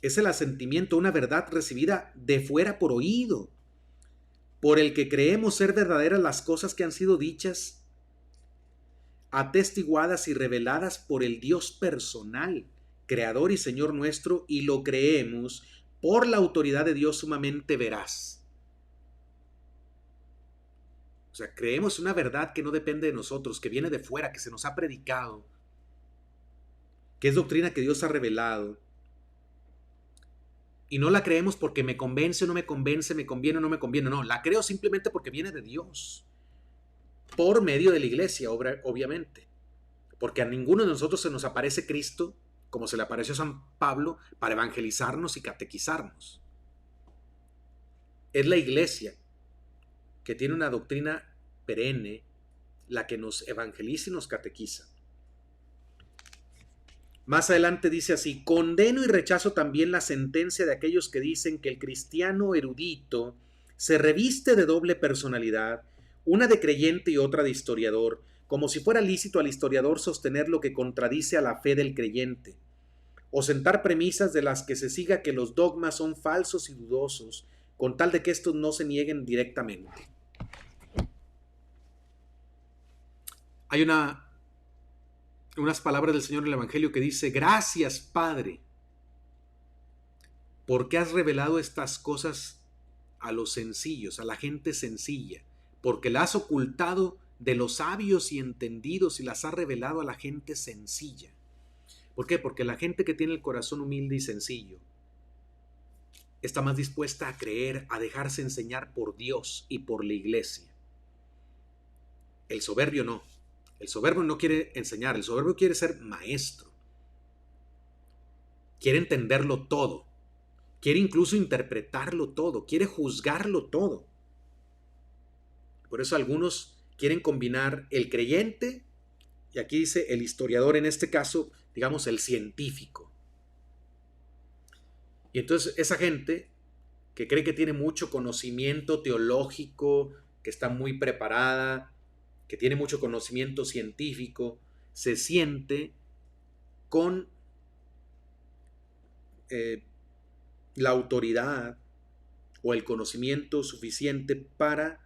Es el asentimiento, una verdad recibida de fuera por oído, por el que creemos ser verdaderas las cosas que han sido dichas, atestiguadas y reveladas por el Dios personal, Creador y Señor nuestro, y lo creemos por la autoridad de Dios sumamente veraz. O sea, creemos una verdad que no depende de nosotros, que viene de fuera, que se nos ha predicado, que es doctrina que Dios ha revelado. Y no la creemos porque me convence o no me convence, me conviene o no me conviene. No, la creo simplemente porque viene de Dios. Por medio de la iglesia, obviamente. Porque a ninguno de nosotros se nos aparece Cristo, como se le apareció a San Pablo, para evangelizarnos y catequizarnos. Es la iglesia que tiene una doctrina perenne, la que nos evangeliza y nos catequiza. Más adelante dice así: condeno y rechazo también la sentencia de aquellos que dicen que el cristiano erudito se reviste de doble personalidad, una de creyente y otra de historiador, como si fuera lícito al historiador sostener lo que contradice a la fe del creyente, o sentar premisas de las que se siga que los dogmas son falsos y dudosos, con tal de que estos no se nieguen directamente. Hay unas palabras del Señor en el Evangelio que dice: gracias, Padre, porque has revelado estas cosas a los sencillos, a la gente sencilla, porque las has ocultado de los sabios y entendidos y las has revelado a la gente sencilla. ¿Por qué? Porque la gente que tiene el corazón humilde y sencillo está más dispuesta a creer, a dejarse enseñar por Dios y por la iglesia. El soberbio no. El soberbio no quiere enseñar, el soberbio quiere ser maestro. Quiere entenderlo todo. Quiere incluso interpretarlo todo. Quiere juzgarlo todo. Por eso algunos quieren combinar el creyente, y aquí dice el historiador, en este caso, digamos, el científico. Y entonces esa gente que cree que tiene mucho conocimiento teológico, que está muy preparada, que tiene mucho conocimiento científico, se siente con la autoridad o el conocimiento suficiente para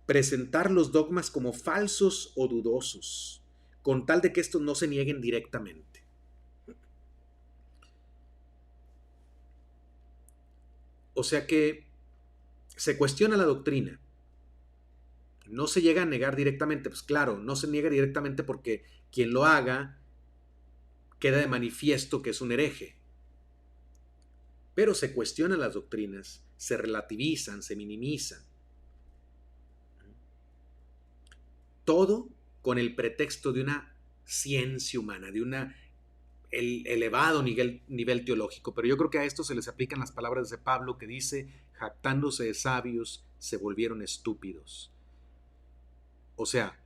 presentar los dogmas como falsos o dudosos, con tal de que estos no se nieguen directamente. O sea que se cuestiona la doctrina. No se llega a negar directamente. Pues claro, no se niega directamente porque quien lo haga queda de manifiesto que es un hereje. Pero se cuestionan las doctrinas, se relativizan, se minimizan. Todo con el pretexto de una ciencia humana, de un elevado nivel teológico. Pero yo creo que a esto se les aplican las palabras de Pablo, que dice: jactándose de sabios, se volvieron estúpidos. O sea,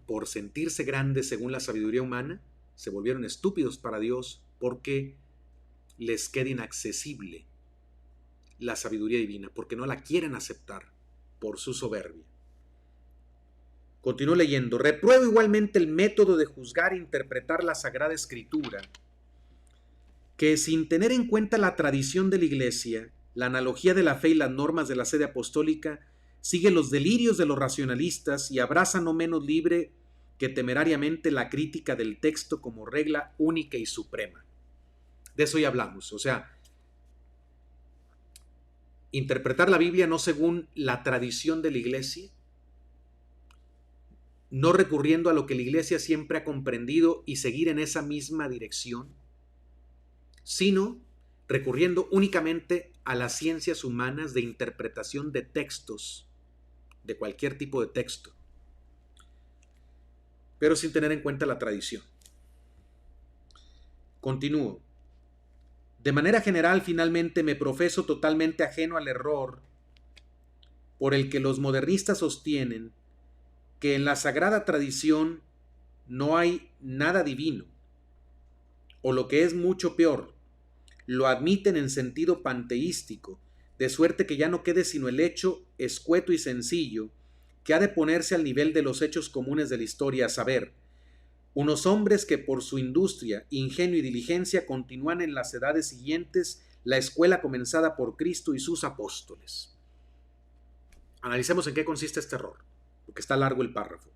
por sentirse grandes según la sabiduría humana, se volvieron estúpidos para Dios, porque les queda inaccesible la sabiduría divina, porque no la quieren aceptar por su soberbia. Continúo leyendo: repruebo igualmente el método de juzgar e interpretar la Sagrada Escritura, que sin tener en cuenta la tradición de la Iglesia, la analogía de la fe y las normas de la sede apostólica, sigue los delirios de los racionalistas y abraza no menos libre que temerariamente la crítica del texto como regla única y suprema. De eso ya hablamos. O sea, interpretar la Biblia no según la tradición de la Iglesia, no recurriendo a lo que la Iglesia siempre ha comprendido y seguir en esa misma dirección, sino recurriendo únicamente a las ciencias humanas de interpretación de textos, de cualquier tipo de texto, pero sin tener en cuenta la tradición. Continúo. De manera general, finalmente, me profeso totalmente ajeno al error por el que los modernistas sostienen que en la sagrada tradición no hay nada divino, o lo que es mucho peor, lo admiten en sentido panteístico, de suerte que ya no quede sino el hecho escueto y sencillo que ha de ponerse al nivel de los hechos comunes de la historia, a saber, unos hombres que por su industria, ingenio y diligencia continúan en las edades siguientes la escuela comenzada por Cristo y sus apóstoles. Analicemos en qué consiste este error, porque está largo el párrafo.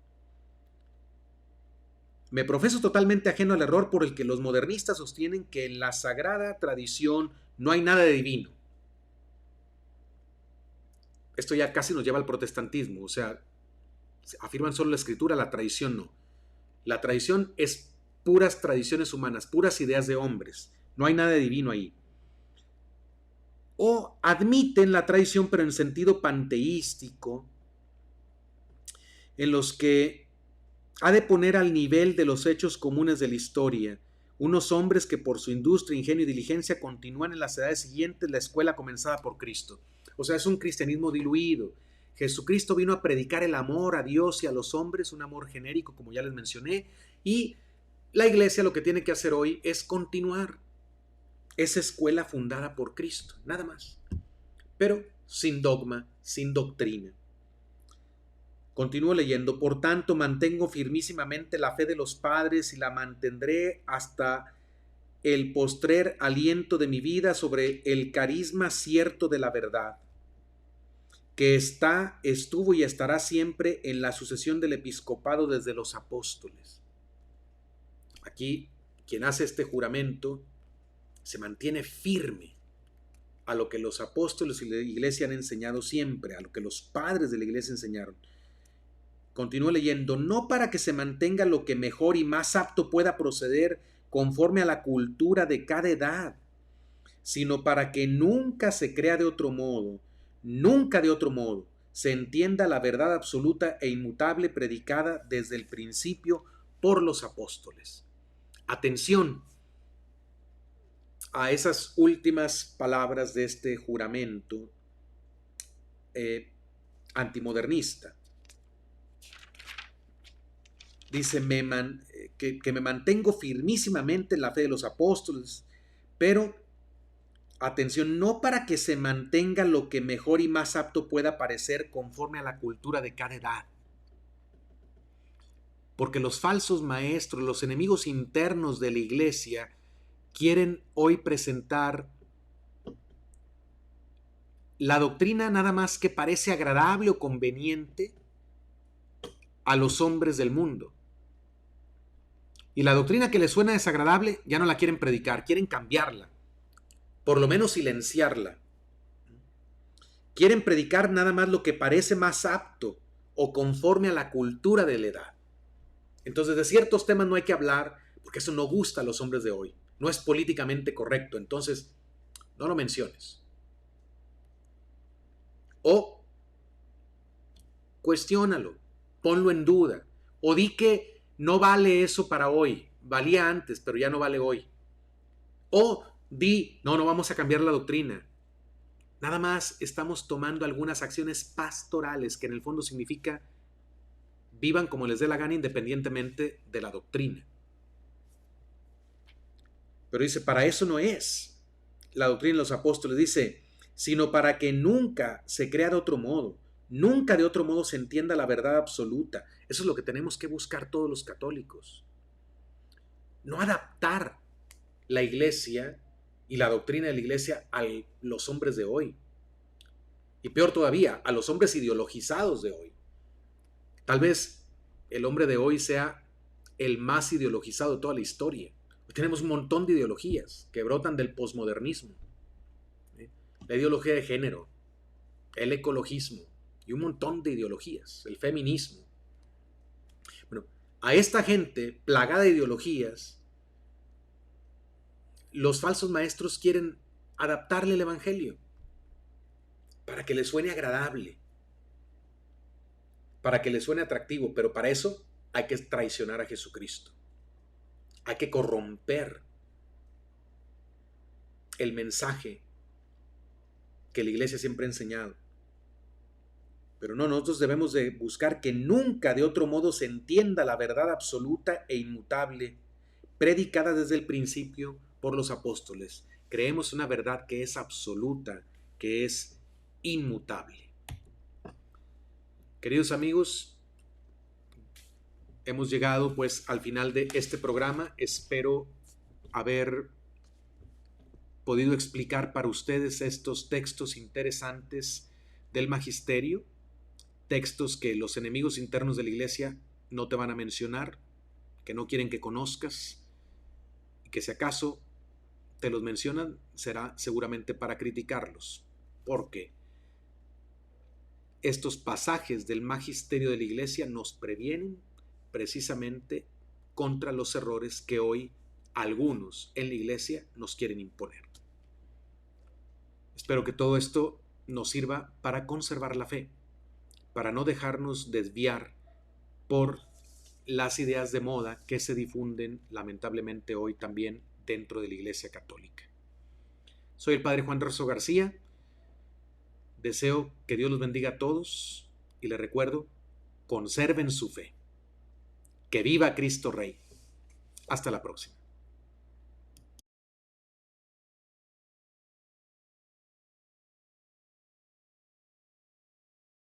Me profeso totalmente ajeno al error por el que los modernistas sostienen que en la sagrada tradición no hay nada de divino. Esto ya casi nos lleva al protestantismo, o sea, afirman solo la escritura, la tradición no. La tradición es puras tradiciones humanas, puras ideas de hombres, no hay nada de divino ahí. O admiten la tradición pero en sentido panteístico, en los que ha de poner al nivel de los hechos comunes de la historia unos hombres que por su industria, ingenio y diligencia continúan en las edades siguientes la escuela comenzada por Cristo. O sea, es un cristianismo diluido. Jesucristo vino a predicar el amor a Dios y a los hombres, un amor genérico, como ya les mencioné, y la iglesia lo que tiene que hacer hoy es continuar esa escuela fundada por Cristo, nada más, pero sin dogma, sin doctrina. Continúo leyendo. Por tanto, mantengo firmísimamente la fe de los padres y la mantendré hasta el postrer aliento de mi vida sobre el carisma cierto de la verdad, que está, estuvo y estará siempre en la sucesión del episcopado desde los apóstoles. Aquí, quien hace este juramento se mantiene firme a lo que los apóstoles y la iglesia han enseñado siempre, a lo que los padres de la iglesia enseñaron. Continúo leyendo. No para que se mantenga lo que mejor y más apto pueda proceder conforme a la cultura de cada edad, sino para que nunca se crea de otro modo, nunca de otro modo, se entienda la verdad absoluta e inmutable predicada desde el principio por los apóstoles. Atención a esas últimas palabras de este juramento antimodernista. Dice que me mantengo firmísimamente en la fe de los apóstoles, pero, atención, no para que se mantenga lo que mejor y más apto pueda parecer conforme a la cultura de cada edad. Porque los falsos maestros, los enemigos internos de la iglesia, quieren hoy presentar la doctrina nada más que parece agradable o conveniente a los hombres del mundo. Y la doctrina que les suena desagradable ya no la quieren predicar, quieren cambiarla, por lo menos silenciarla. Quieren predicar nada más lo que parece más apto o conforme a la cultura de la edad. Entonces, de ciertos temas no hay que hablar porque eso no gusta a los hombres de hoy. No es políticamente correcto, entonces no lo menciones. O cuestiónalo, ponlo en duda, o di que no vale eso para hoy, valía antes, pero ya no vale hoy. O di, no vamos a cambiar la doctrina. Nada más estamos tomando algunas acciones pastorales, que en el fondo significa vivan como les dé la gana independientemente de la doctrina. Pero dice, para eso no es la doctrina de los apóstoles, dice, sino para que nunca se crea de otro modo, nunca de otro modo se entienda la verdad absoluta. Eso es lo que tenemos que buscar todos los católicos. No adaptar la iglesia y la doctrina de la iglesia a los hombres de hoy. Y peor todavía, a los hombres ideologizados de hoy. Tal vez el hombre de hoy sea el más ideologizado de toda la historia. Tenemos un montón de ideologías que brotan del posmodernismo. La ideología de género, el ecologismo y un montón de ideologías, el feminismo. Bueno, a esta gente plagada de ideologías, los falsos maestros quieren adaptarle el evangelio para que le suene agradable, para que le suene atractivo, pero para eso hay que traicionar a Jesucristo. Hay que corromper el mensaje que la Iglesia siempre ha enseñado. Pero no, nosotros debemos de buscar que nunca de otro modo se entienda la verdad absoluta e inmutable, predicada desde el principio por los apóstoles. Creemos una verdad que es absoluta, que es inmutable. Queridos amigos, hemos llegado pues al final de este programa. Espero haber podido explicar para ustedes estos textos interesantes del magisterio, textos que los enemigos internos de la Iglesia no te van a mencionar, que no quieren que conozcas, y que si acaso te los mencionan será seguramente para criticarlos, porque estos pasajes del magisterio de la Iglesia nos previenen precisamente contra los errores que hoy algunos en la Iglesia nos quieren imponer. Espero que todo esto nos sirva para conservar la fe, para no dejarnos desviar por las ideas de moda que se difunden lamentablemente hoy también dentro de la Iglesia Católica. Soy el Padre Juan Rezo García. Deseo que Dios los bendiga a todos y les recuerdo, conserven su fe. Que viva Cristo Rey. Hasta la próxima.